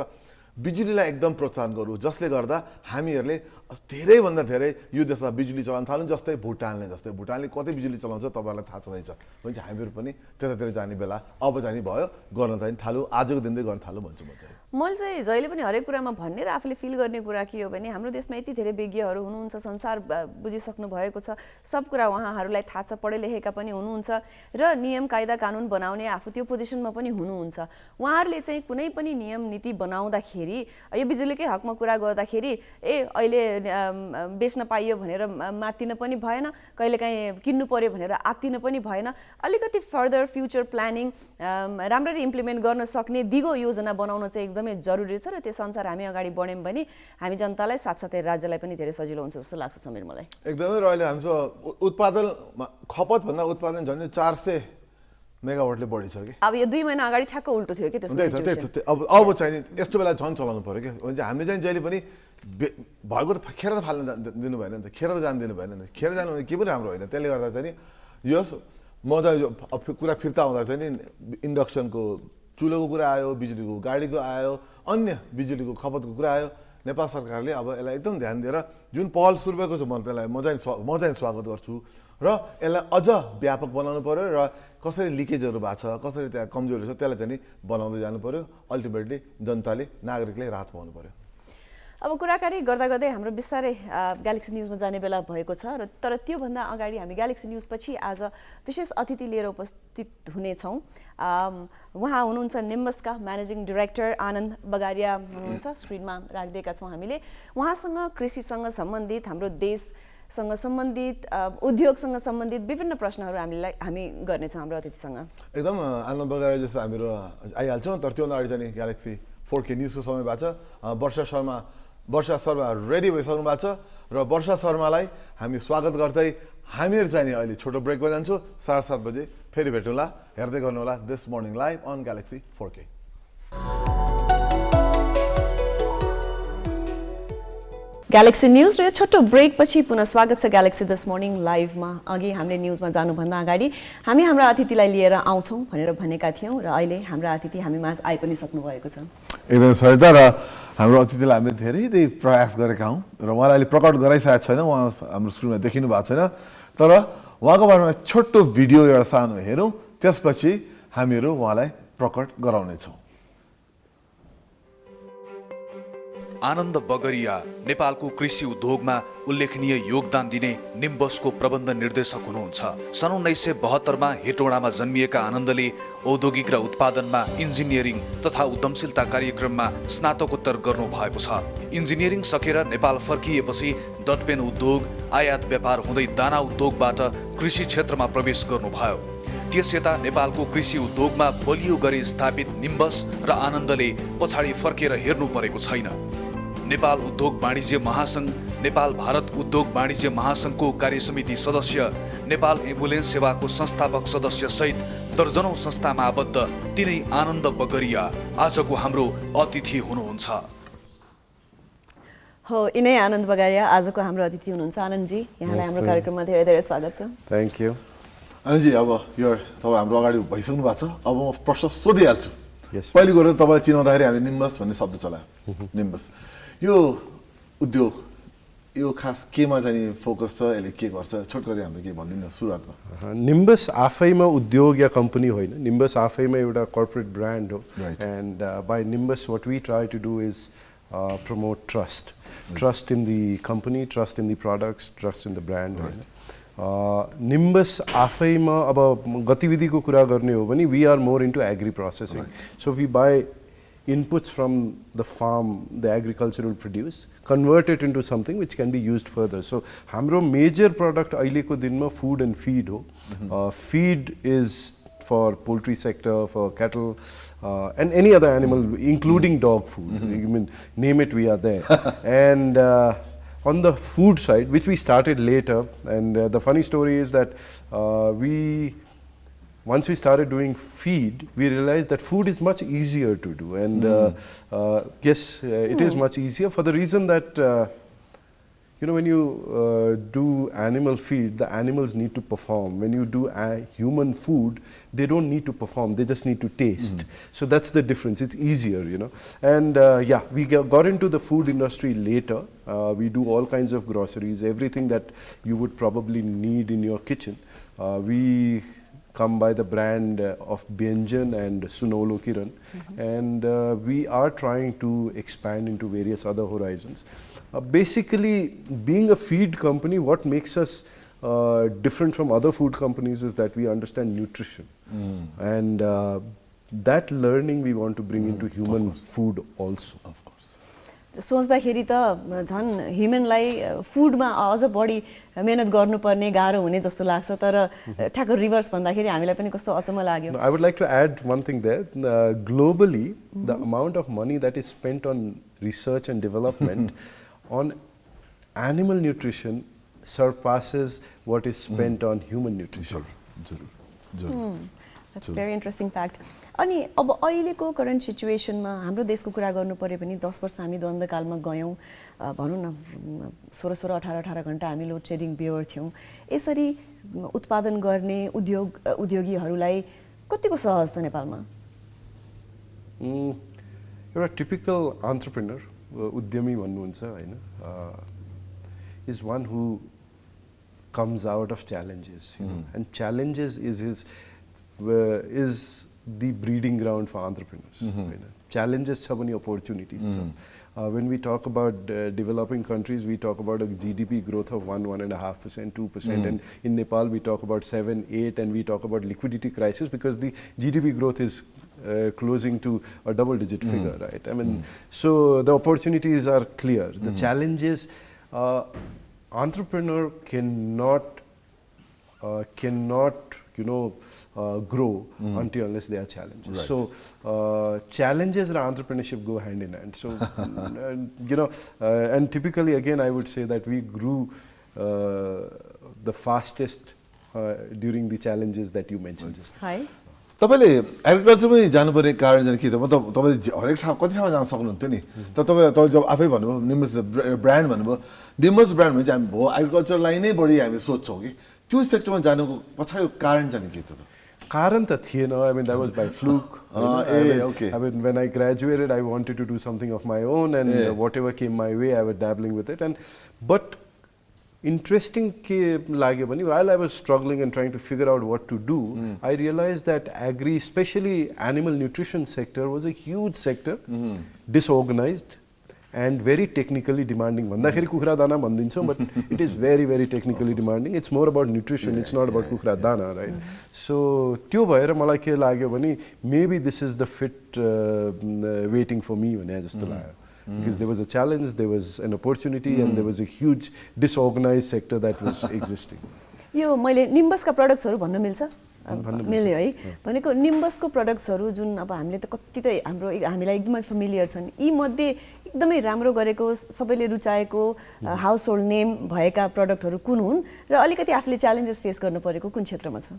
बिजुलीलाई एकदम प्रोत्साहन गरौँ जसले गर्दा हामीहरूले धेरैभन्दा धेरै यो देशमा बिजुली चलाउन थाल्यौँ जस्तै भुटानले कति बिजुली चलाउँछ तपाईँहरूलाई थाहा छँदैछ भने हामीहरू पनि त्यतातिर जाने बेला अब जाने भयो गर्न चाहिँ थाल्यौँ आजको दिनदै गर्न थाल्यौँ भन्छु म चाहिँ मैले चाहिँ जहिले पनि हरेक कुरामा भन्ने र आफूले फिल गर्ने कुरा के हो भने हाम्रो देशमा यति धेरै विज्ञहरू हुनुहुन्छ संसार बुझिसक्नु भएको छ सब कुरा उहाँहरूलाई थाहा छ पढे लेखेका पनि हुनुहुन्छ र नियम कायदा कानुन बनाउने आफू त्यो पोजिसनमा पनि हुनुहुन्छ उहाँहरूले चाहिँ कुनै पनि नियम नीति बनाउँदाखेरि यो बिजुलीकै हकमा कुरा गर्दाखेरि अहिले बेच्न पाइयो भनेर मात्तिन पनि भएन कहिलेकाहीँ किन्नु पर्यो भनेर आत्तिन पनि भएन अलिकति फर्दर फ्युचर प्लानिङ राम्ररी इम्प्लिमेन्ट गर्न सक्ने दिगो योजना बनाउन चाहिँ एकदमै जरुरी छ र त्यस अनुसार हामी अगाडि बढ्यौँ भने हामी जनतालाई साथसाथै राज्यलाई पनि धेरै सजिलो हुन्छ जस्तो लाग्छ समीर मलाई एकदमै र अहिले हाम्रो उत्पादन खपतभन्दा उत्पादन झन् 400 मेगावाटले बढी छ कि अब यो 2 महिना अगाडि ठ्याक्क उल्टो थियो कि त्यसको अब चाहिँ यस्तो बेला झन् चलाउनु पर्यो कि भने हामीले चाहिँ जहिले पनि भएको त खेर त फाल्न दिनु भएन नि त खेर त जान दिनु भएन नि खेर जानु भने के पनि राम्रो होइन त्यसले गर्दा चाहिँ यस म चाहिँ कुरा फिर्ता आउँदा चाहिँ नि इन्डक्सनको चुलोको कुरा आयो बिजुलीको गाडीको आयो अन्य बिजुलीको खपतको कुरा आयो नेपाल सरकारले अब यसलाई एकदम ध्यान दिएर जुन पहल सुरु भएको छ त्यसलाई म चाहिँ स्वागत गर्छु र यसलाई अझ व्यापक बनाउनु पर्यो र कसरी लिकेजहरू भएको छ कसरी त्यहाँ कमजोरी छ त्यसलाई चाहिँ बनाउँदै जानु पर्यो अल्टिमेटली जनताले नागरिकले राहत पाउनु पर्यो अब कुराकानी गर्दा गर्दै हाम्रो बिस्तारै ग्यालेक्सी न्युजमा जाने बेला भएको छ र तर त्योभन्दा अगाडि हामी ग्यालेक्सी न्युज पछि आज विशेष अतिथि लिएर उपस्थित हुनेछौँ उहाँ हुनुहुन्छ निम्बसका म्यानेजिङ डाइरेक्टर आनन्द बगारिया हुनुहुन्छ स्क्रिनमा राखिदिएका छौँ हामीले उहाँसँग कृषिसँग सम्बन्धित हाम्रो देशसँग सम्बन्धित उद्योगसँग सम्बन्धित विभिन्न प्रश्नहरू हामी गर्नेछौँ हाम्रो अतिथिसँग एकदम आनन्द बगारिया जस्तो हामीहरू आइहाल्छौँ तर त्योभन्दा अगाडि चाहिँ ग्यालेक्सी 4K न्युजको समय भएको छ वर्षा शर्मा रेडी भइसक्नु भएको छ र वर्षा शर्मालाई हामी स्वागत गर्दै हामीहरू चाहिँ नि अहिले छोटो ब्रेकमा जान्छौँ 7:30 बजे फेरि भेटौँला हेर्दै गर्नुहोला this morning live on Galaxy 4K Galaxy news र छोटो ब्रेक पछि पुनः स्वागत छ ग्यालेक्सी दिस मर्निङ लाइभमा अघि हामीले न्युजमा जानुभन्दा अगाडि हामी हाम्रा अतिथिलाई लिएर आउँछौँ भनेर भनेका थियौँ र अहिले हाम्रा अतिथि हामी माझ आइ पनि सक्नु भएको छ एकदम सरिता र हाम्रो अतिथिलाई हामीले धेरै प्रयास गरेका हौँ र उहाँलाई अहिले प्रकट गराइसकेको छैन उहाँ हाम्रो स्क्रिनमा देखिनु भएको छैन तर उहाँको बारेमा छोटो भिडियो एउटा सानो हेरौँ त्यसपछि हामीहरू उहाँलाई प्रकट गराउनेछौँ आनन्द बगरिया नेपालको कृषि उद्योगमा उल्लेखनीय योगदान दिने निम्बसको प्रबन्ध निर्देशक हुनुहुन्छ। सन् 1972मा हेटौडामा जन्मिएका आनन्दले औद्योगिक र उत्पादनमा इन्जिनियरिङ तथा उद्यमशीलता कार्यक्रममा स्नातकोत्तर गर्नु भएको छ। इन्जिनियरिङ सकेर नेपाल फर्किएपछि डटपेन उद्योग, आयात व्यापार हुँदै दाना उद्योगबाट कृषि क्षेत्रमा प्रवेश गर्नुभयो। त्यस यता नेपालको कृषि उद्योगमा बलियो गरी स्थापित निम्बस र आनन्दले पछाडि फर्केर हेर्नु परेको छैन। नेपाल उद्योग वाणिज्य महासंघ, नेपाल भारत उद्योग वाणिज्य महासंघको कार्यसमिति सदस्य, नेपाल एम्बुलेन्स सेवाको संस्थापक सदस्य सहित दर्जनौं संस्थामा आबद्ध तिनै आनन्द बगरिया आजको हाम्रो अतिथि हुनुहुन्छ। हो, यिनै आनन्द बगरिया आजको हाम्रो अतिथि हुनुहुन्छ। आनन्दजी, यहाँलाई हाम्रो कार्यक्रममा धेरै धेरै स्वागत छ। Thank you. अनिजी, अब यो तपाईँ हाम्रो अगाडि भइसक्नु भएको छ। अब म प्रश्न सोधिहाल्छु। Yes. पहिले गएर तपाईँलाई चिनाउँदाखेरि हामीले निम्बस भन्ने शब्द चलायो। निम्बस यो उद्योग यो खास केमा चाहिँ फोकस छ, यसले के गर्छ, छोटकरी हामीले के भनिदिनु सुरुवातमा। निम्बस आफैमा उद्योग या कम्पनी होइन, निम्बस आफैमा एउटा कर्पोरेट ब्रान्ड हो। Right. And by Nimbus what we try to do is promote trust, trust in the company, trust in the products, trust in the brand होइन। निम्बस आफैमा अब गतिविधिको कुरा गर्ने हो भने we are more into agri processing. So we buy inputs from the farm, the agricultural produce, convert it into something which can be used further. So हाम्रो major product अहिलेको दिनमा food and feed हो। Feed is for poultry sector, for cattle, and any other animal, including dog food. I mean, name it, we are there. And on the food side, which we started later, and the funny story is that once we started doing feed, we realized that food is much easier to do. And yes, it is much easier for the reason that, you know, when you do animal feed, the animals need to perform. When you do human food, they don't need to perform, they just need to taste. So that's the difference, it's easier, you know. And yeah, we got into the food industry later. We do all kinds of groceries, everything that you would probably need in your kitchen. We come by the brand of Byenjan and Sunolo Kiran, and we are trying to expand into various other horizons. Basically, being a feed company, what makes us different from other food companies is that we understand nutrition, and that learning we want to bring into human food also. सोच्दाखेरि त झन् ह्युमनलाई फुडमा अझ बढी मेहनत गर्नुपर्ने गाह्रो हुने जस्तो लाग्छ, तर ठ्याक्क रिभर्स भन्दाखेरि हामीलाई पनि कस्तो अचम्म लाग्यो। I would like to add one thing there. Globally, the amount of money that is spent on research and development on animal nutrition surpasses what is spent on human nutrition. That's a very interesting fact. अनि अब अहिलेको current सिचुएसनमा हाम्रो देशको कुरा गर्नु पर्यो भने 10 वर्ष हामी द्वन्द्वकालमा गयौँ, भनौँ न 16-18 घण्टा हामी लोड सेडिङ बेहोर थियौँ। यसरी उत्पादन गर्ने उद्योगीहरूलाई कतिको सहज छ नेपालमा? एउटा टिपिकल एन्टरप्रेन्योर, उद्यमी भन्नुहुन्छ हैन, is one who comes out of challenges, you know, and challenges is the breeding ground for entrepreneurs. Challenges have many opportunities. When we talk about developing countries, we talk about a GDP growth of 1.5%, 2%, and in Nepal we talk about 7, 8, and we talk about liquidity crisis because the GDP growth is closing to a double-digit figure, right? I mean, so the opportunities are clear. The challenges, entrepreneur cannot you know, grow until unless there are challenges. Right. So challenges and entrepreneurship go hand in hand. So you know, and typically again I would say that we grew the fastest during the challenges that you mentioned just. Hi. तपाईले एग्रिकल्चरमै जानुपर्ने कारण चाहिँ के छ? मतलब तपाईले हरेक ठाउँ कति ठाउँमा जान सक्नुहुन्थ्यो नि, तर तपाईले जब आफै भन्नुभयो निम्बस ब्रान्ड भन्नुभयो, निम्बस ब्रान्ड भने चाहिँ हामी भो एग्रिकल्चरलाई नै बढी हामी सोच्छौँ कि त्यो सेक्टरमा जानुको पछाडिको कारण चाहिँ के छ त? कारण त थिएन. I mean, that was by fluke. Okay. I mean, when I graduated, I wanted to do something of my own, and whatever came my way, I was dabbling with it. But interesting लाग्यो भने, while I was struggling and trying to figure out what to do, I realized that agri, especially animal nutrition sector, was a huge sector, disorganized, and very technically demanding. भन्दाखेरि कुखुरा दाना भनिदिन्छौँ, but it is very, very technically demanding. It's more about nutrition, it's not about कुखुरा दाना, right? So त्यो भएर मलाई के लाग्यो भने maybe this is the fit waiting for me भने जस्तो लाग्यो. Because there was a challenge, there was an opportunity, and there was a huge disorganized sector that was existing. यो मैले निम्बसका प्रडक्ट्सहरू भन्न मिल्छ? मिल्यो है। भनेको निम्बसको प्रडक्ट्सहरू जुन अब हामीले त कति त हामीलाई एकदमै फेमिलियर छन्, यी मध्ये एकदमै राम्रो गरेको सबैले रुचाएको हाउस होल्ड नेम भएका प्रडक्टहरू कुन हुन् र अलिकति आफूले च्यालेन्जेस फेस गर्नु परेको कुन क्षेत्रमा छ?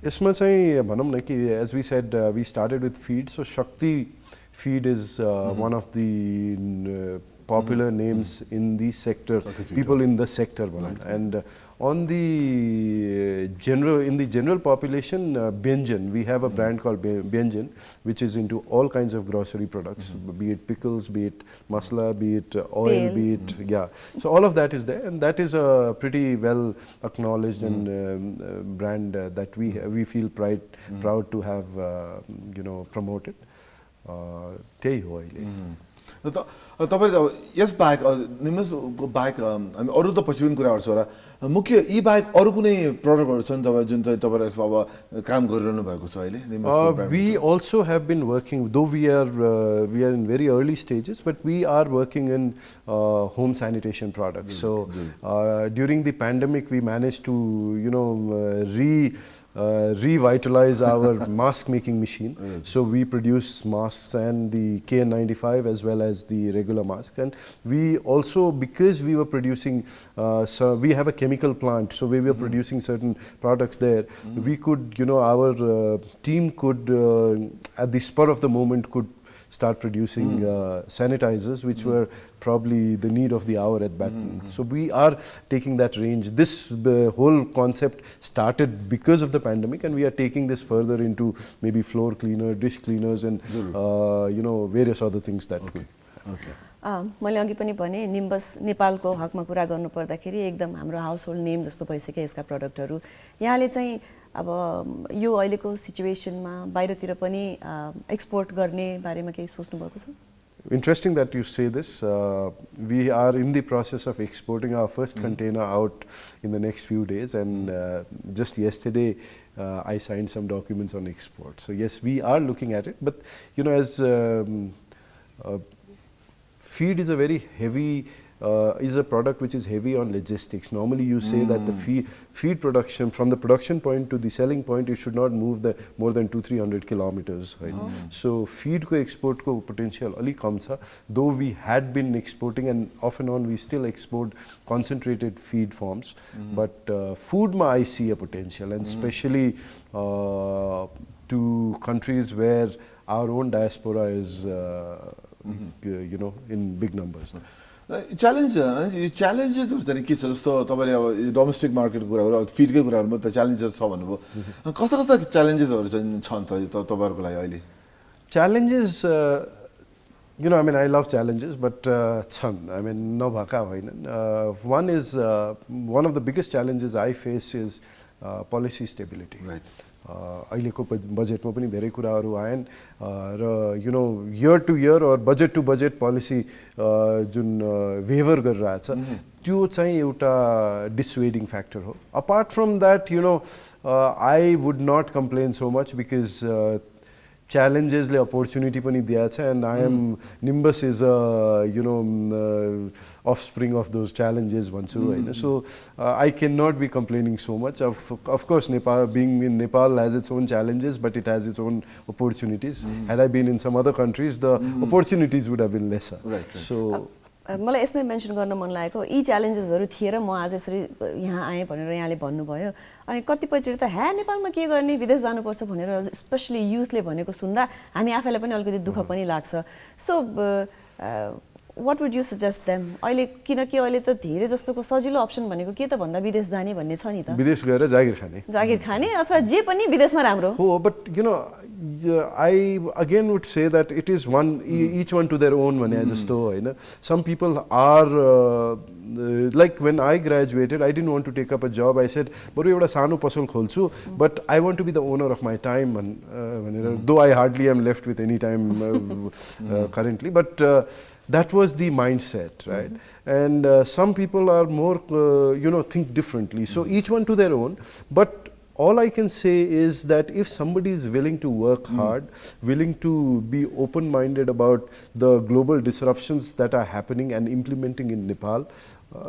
यसमा चाहिँ भनौँ न कि as we said, we started with feed, so Shakti feed is one of the popular names in the sector, people in the sector, and on the general population, Benjan, we have a brand called Benjan, which is into all kinds of grocery products, be it pickles, be it masala, be it oil, be it so all of that is there, and that is a pretty well acknowledged and brand that we feel proud to have promoted. त्यही हो अहिले। तपाईले अब यस बाहेक निम्बसको बाहेक हामी अरू त पछि पनि कुरा गर्छौँ होला, मुख्य यी बाहेक अरू कुनै प्रडक्टहरू छन् तपाईँ जुन चाहिँ तपाईँले अब काम गरिरहनु भएको छ अहिले? We also have been working, though we are in very early stages, but we are working in home sanitation products. So during the pandemic, we managed to revitalize our mask making machine. So we produce masks and the KN95 as well as the regular masks, and we also, because we were producing so we have a chemical plant, so we were producing certain products there. We could, our team could at the spur of the moment could start producing sanitizers, which were probably the need of the hour at that moment. So we are taking that range. The whole concept started because of the pandemic, and we are taking this further into maybe floor cleaner, dish cleaners, and various other things that we. मैले अघि पनि भने nimbus नेपालको हकमा कुरा गर्नु पर्दाखेरि एकदम हाम्रो हाउस होल्ड नेम जस्तो भइसक्यो यसका प्रडक्टहरू। यहाँले चाहिँ अब यो अहिलेको सिचुएसनमा बाहिरतिर पनि एक्सपोर्ट गर्ने बारेमा केही सोच्नु भएको छ? Interesting that you say this. We are in the process of exporting our first container out in the next few days, and just yesterday I signed some documents on export. So yes, we are looking at it, but as feed is a very heavy, is a product which is heavy on logistics. Normally you say that the feed production, from the production point to the selling point, it should not move more than 200-300 kilometers. Right? So feed ko export ko potential ali kam cha. Though we had been exporting, and off and on we still export concentrated feed forms, but food ma I see a potential, and especially to countries where our own diaspora is in big numbers. च्यालेन्जेसहरू चाहिँ के छ? जस्तो तपाईँले अब domestic मार्केटको कुराहरू, अब फिडकै कुराहरूमा त च्यालेन्जेस छ भन्नुभयो, कस्ता कस्ता च्यालेन्जेसहरू छन् त तपाईँहरूको लागि अहिले? Challenges, I mean, I love challenges, but छन्, I mean, नभएका होइनन्. One is, one of the biggest challenges I face is policy stability. Right. अहिलेको बजेटमा पनि धेरै कुराहरू आएन र year to year or budget to budget policy जुन वेभर गरिरहेछ त्यो चाहिँ एउटा dissuading factor हो. Apart from that, I would not complain so much, because challenges le opportunity pani diya cha, and I am Nimbus is a offspring of those challenges bhanchu, so I cannot be complaining so much. Of course, Nepal, being in Nepal, has its own challenges, but it has its own opportunities. Had I been in some other countries, the opportunities would have been lesser. Right. So मलाई यसमै mention गर्न मन लागेको यी च्यालेन्जेसहरू थिएर म आज यसरी यहाँ आएँ भनेर यहाँले भन्नुभयो, अनि कतिपयचोटि त नेपालमा के गर्ने, विदेश जानुपर्छ भनेर स्पेसली युथले भनेको सुन्दा हामी आफैलाई पनि अलिकति दुःख पनि लाग्छ. So what would you suggest them अहिले किनकि अहिले त धेरै जस्तोको सजिलो अप्सन भनेको के त भन्दा विदेश जाने भन्ने छ नि त विदेश गएर जागिर खाने जागिर खाने अथवा जे पनि विदेशमा राम्रो हो but you know I again would say that it is each one to their own भने जस्तो होइन some people are like when I graduated I didn't want to take up a job I said बरु एउटा सानो पसल खोल्छु but I want to be the owner of my time भनेर though I hardly am left with any time currently but that was the mindset, right? And some people are more, think differently. So each one to their own. But all I can say is that if somebody is willing to work hard, willing to be open-minded about the global disruptions that are happening and implementing in Nepal,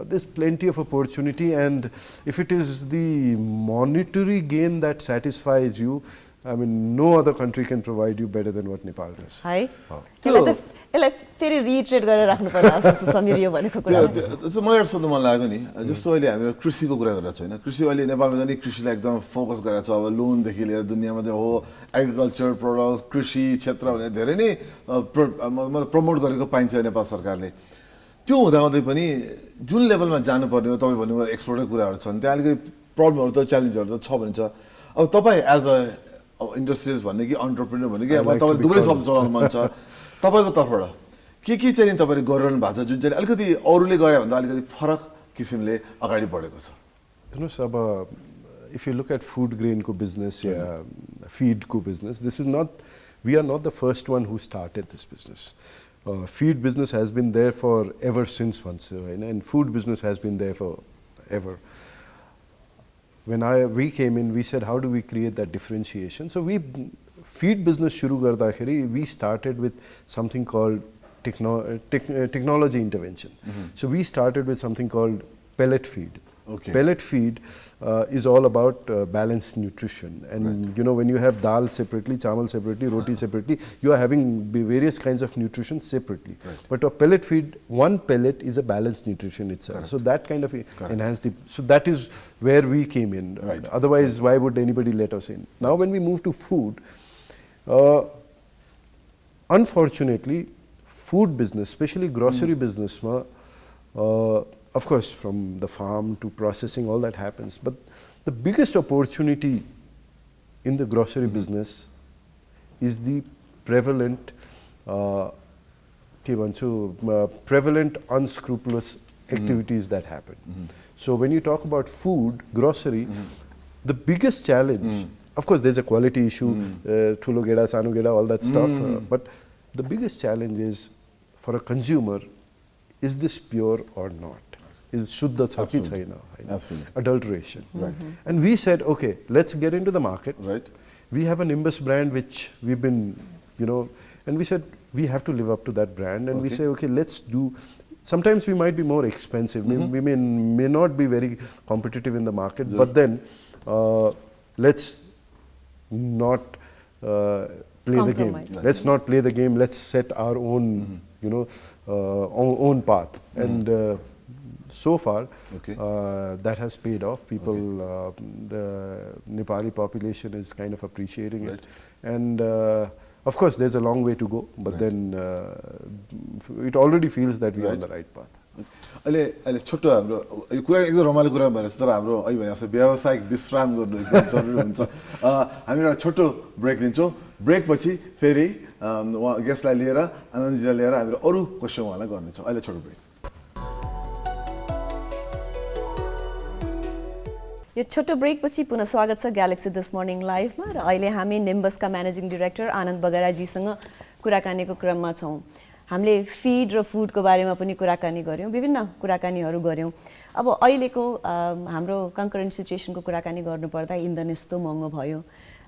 there's plenty of opportunity. And if it is the monetary gain that satisfies you, I mean, no other country can provide you better than what Nepal does. Hi. यसलाई फेरि रिइटरेट गरेर राख्नु पर्ला जस्तो समीर यो भनेको कुरा त्यो मलाई एउटा सोध्नु मन लाग्यो नि जस्तो अहिले हामीले कृषिको कुरा गरिरहेको छौँ होइन कृषि अहिले नेपालमा जाने कृषिलाई एकदम फोकस गरेको छ अब लोनदेखि लिएर दुनियाँमा चाहिँ हो एग्रिकल्चर प्रोडक्ट्स कृषि क्षेत्र भने धेरै नै प्रमोट गरेको पाइन्छ नेपाल सरकारले त्यो हुँदाहुँदै पनि जुन लेभलमा जानुपर्ने हो तपाईँ भन्नुभयो एक्सपोर्टकै कुराहरू छन् त्यहाँ अलिकति प्रब्लमहरू त च्यालेन्जहरू त छ भनिन्छ अब तपाईँ एज अ इन्डस्ट्रियलिस्ट भन्ने कि अन्टरप्रेन्योर भन्ने कि तपाईँले दुवै शब्द चलाउनु मन छ तपाईको तर्फबाट के चाहिँ तपाईले गरिरहनु भएको छ जुन चाहिँ अलिकति अरूले गरे भन्दा अलिकति फरक किसिमले अगाडि बढेको छ हेर्नुस् अब if you look at food grain ko business feed ko business we are not the first one who started this business feed business has been there for ever since once and food business has been there for ever when we came in we said how do we create that differentiation so we feed business shuru gardakheri we started with something called technology intervention. So we started with something called pellet feed. Okay. Pellet feed is all about balanced nutrition and when you have dal separately, chamal separately, roti separately, you are having various kinds of nutrition separately. Right. But a pellet feed, one pellet is a balanced nutrition itself. Correct. So that kind of enhanced the, so that is where we came in. Right. Otherwise, why would anybody let us in? Now when we move to food, unfortunately, food business, especially grocery business, of course, from the farm to processing, all that happens. But the biggest opportunity in the grocery business is the prevalent, prevalent unscrupulous activities that happen. So when you talk about food, grocery, the biggest challenge, of course, there's a quality issue, thulo geda, sanu geda, all that stuff. But the biggest challenge is for a consumer, is this pure or not? Is shuddha cha ki chaina? Absolutely. Adulteration. Right. And we said, okay, let's get into the market. Right. We have a Nimbus brand which we've been, and we said we have to live up to that brand. And we say, okay, let's do. Sometimes we might be more expensive. We may not be very competitive in the market, but then let's not play the game. Let's not play the game. Let's set our own, own path. And so far, that has paid off. People, the Nepali population is kind of appreciating it. And of course, there's a long way to go, but then it already feels that we are on the right path. अहिले छोटो हाम्रो यो कुरा एकदम रमाइलो कुरा भएर तर हाम्रो अहिले भने जस्तो व्यावसायिक विश्राम गर्नु एकदम जरुरी हुन्छ हामी एउटा छोटो ब्रेक लिन्छौँ ब्रेक पछि फेरि उहाँ गेस्टलाई लिएर आनन्दजीलाई लिएर हामीले अरू क्वेसन उहाँलाई गर्नेछौँ अहिले छोटो ब्रेक यो छोटो ब्रेक पछि पुनः स्वागत छ ग्यालेक्सी दिस मर्निङ लाइभमा र अहिले हामी निम्बसका म्यानेजिङ डाइरेक्टर आनन्द बगराजीसँग कुराकानीको क्रममा छौँ हामीले फिड र फुडको बारेमा पनि कुराकानी गऱ्यौँ विभिन्न कुराकानीहरू गऱ्यौँ अब अहिलेको हाम्रो कन्करेन्ट सिचुएसनको कुराकानी गर्नुपर्दा इन्धन यस्तो महँगो भयो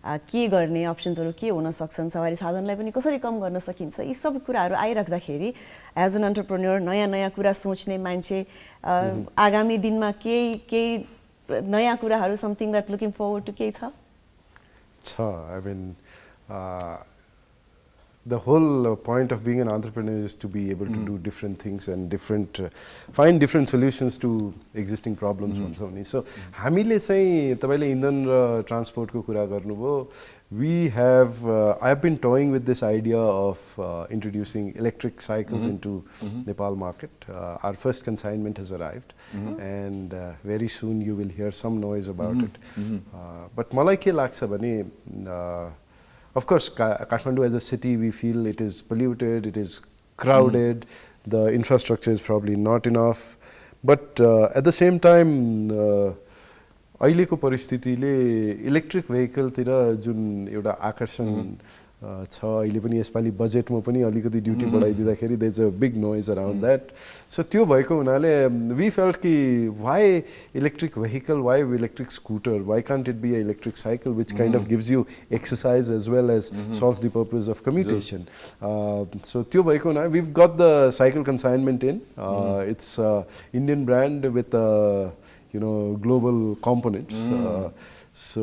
के गर्ने अप्सन्सहरू के हुन सक्छन् सवारी साधनलाई पनि कसरी कम गर्न सकिन्छ यी सब कुराहरू आइराख्दाखेरि एज एन एन्टरप्रेन्योर नयाँ नयाँ कुरा सोच्ने मान्छे आगामी दिनमा केही नयाँ कुराहरू something that looking forward to केही छ I mean, the whole point of being an entrepreneur is to be able to do different things and find different solutions to existing problems भन्छौँ नि. So हामीले चाहिँ तपाईले इन्धन र ट्रान्सपोर्टको कुरा गर्नुभयो. I have been toying with this idea of introducing electric cycles into Nepal market. Our first consignment has arrived, and very soon you will hear some noise about it. But मलाई के लाग्छ भने, of course, Kathmandu as a city, we feel it is polluted, it is crowded, the infrastructure is probably not enough. But at the same time, अहिलेको परिस्थितिले electric vehicle तिर जुन एउटा आकर्षण छ, अहिले पनि यसपालि बजेटमा पनि अलिकति ड्युटी बढाइदिँदाखेरि there is a big noise around that. So त्यो भएको हुनाले वी फेल्ट कि why electric vehicle, why electric scooter, why can't it be a electric cycle which kind of gives you exercise as well as solves the purpose of commutation. So त्यो भएको हुनाले we got the cycle consignment in. It's Indian brand with global components. So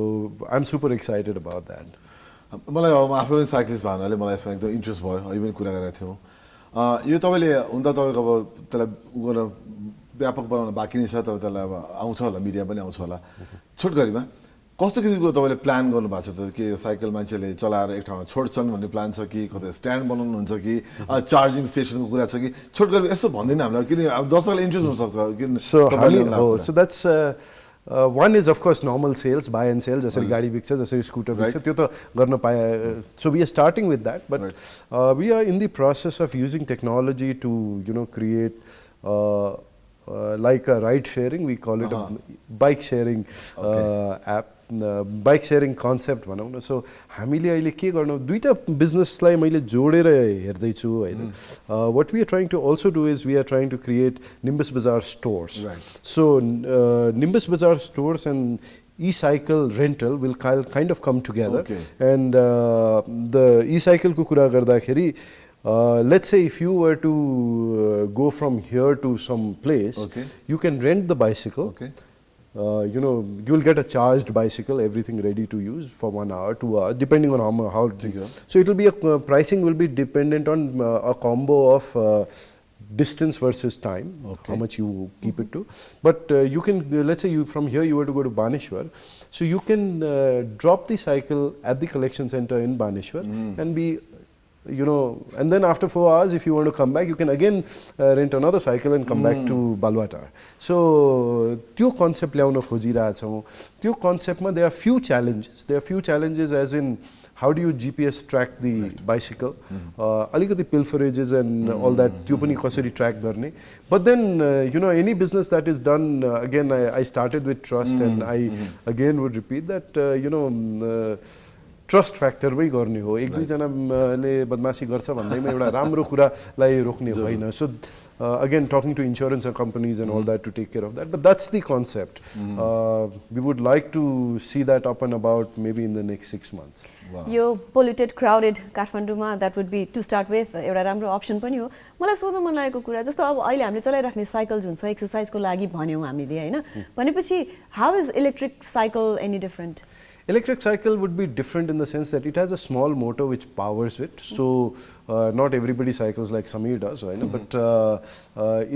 I'm super excited about that. मलाई अब आफै पनि cyclist भन्नाले मलाई यसमा एकदम इन्ट्रेस्ट भयो. अहिले पनि कुरा गरेका थियौँ. यो तपाईँले हुन त तपाईँको अब त्यसलाई गर्न व्यापक बनाउन बाँकी नै छ. तपाईँ त्यसलाई अब आउँछ होला, मिडिया पनि आउँछ होला. छोटकरीमा कस्तो किसिमको तपाईँले प्लान गर्नुभएको छ त? के साइकल मान्छेले चलाएर एक ठाउँमा छोड्छन् भन्ने प्लान छ कि कतै स्ट्यान्ड बनाउनुहुन्छ कि चार्जिङ स्टेसनको कुरा छ कि? छोटकरी यसो भन्दैन हामीलाई, किन अब दर्शकलाई इन्ट्रेस्ट हुनसक्छ. So that's one is of course normal sales, buy and sell, जसरी गाडी बिक्छ, जसरी स्कुटर बिक्छ, त्यो त गर्न पाए. So we are starting with that, but we are in the process of using technology to create like a ride sharing, we call it a bike sharing app, bike sharing concept भनौँ न. So हामीले अहिले के गर्नु, दुईटा बिजनेसलाई मैले जोडेर हेर्दैछु हैन. What we are trying to also do is we are trying to create Nimbus Bazaar stores. So Nimbus Bazaar stores and e-cycle rental will kind of come together. And the e-cycle को कुरा गर्दाखेरि, let's say if you were to go from here to some place, you can rent the bicycle. You will get a charged bicycle, everything ready to use for 1 hour, 2 hours, depending on how. So it will be pricing will be dependent on a combo of distance versus time, how much you keep it to. But you can, let's say from here you were to go to Baneshwar, so you can drop the cycle at the collection center in Baneshwar and be, and then after 4 hours, if you want to come back, you can again rent another cycle and come back to Balwatar. So, त्यो concept ल्याउन खोजिरहेछौँ. त्यो concept मा there are few challenges. There are few challenges as in how do you GPS track the bicycle, अलिकति pilferages and all that, त्यो पनि कसरी track गर्ने. But then, any business that is done, again, I started with trust, and I again would repeat that, trust फ्याक्टरमै गर्ने हो. एक दुईजनाले बदमासी गर्छ भन्दैमा एउटा राम्रो कुरालाई रोक्ने होइन. So again, talking to insurance companies and all that to take care of that. But that's the concept. We would like to see that up and about maybe in the next 6 months. यो polluted, crowded काठमाडौँमा that would be to start with एउटा राम्रो option पनि हो. मलाई सोध्न मन लागेको कुरा, जस्तो अब अहिले हामीले चलाइराख्ने साइकल जुन छ एक्सर्साइजको लागि भन्यौँ हामीले हैन, भनेपछि how is electric cycle any different? Electric cycle would be different in the sense that it has a small motor which powers it. So not everybody cycles like Samir does, right? But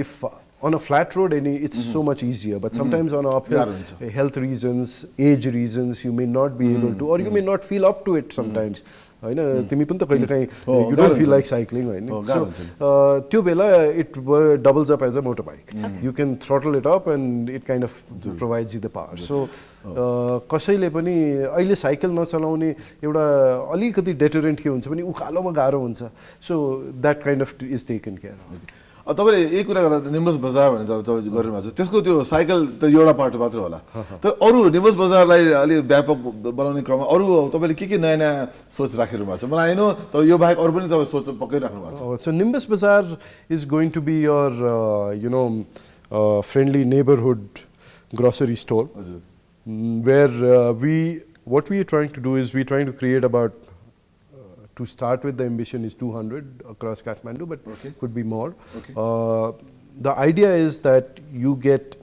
if on a flat road, it's so much easier. But sometimes on uphill, health reasons, age reasons, you may not be able to, or you may not feel up to it sometimes. You don't feel like cycling, right? So त्यो बेला it doubles up as a motorbike. You can throttle it up and it kind of provides you the power. So कसैले पनि अहिले cycle नचलाउने एउटा अलिकति डेटरेन्ट के हुन्छ भने उकालोमा गाह्रो हुन्छ. So that kind of is taken care of. तपाईँले यही कुरा गर्दा निम्बस बजार भनेर जब तपाईँ गरिरहेको छ, त्यसको त्यो साइकल त एउटा पार्ट मात्र होला, तर अरू निम्बस बजारलाई अलि व्यापक बनाउने क्रममा अरू तपाईँले के नयाँ नयाँ सोच राखिरहनु भएको छ? मलाई होइन, तर यो बाहेक अरू पनि तपाईँ सोच पक्कै राख्नु भएको छ. So Nimbus Bazaar is going to be your friendly neighborhood grocery store, where what we are trying to do is we are trying to create about, to start with, the ambition is 200 across Kathmandu, but could be more. The idea is that you get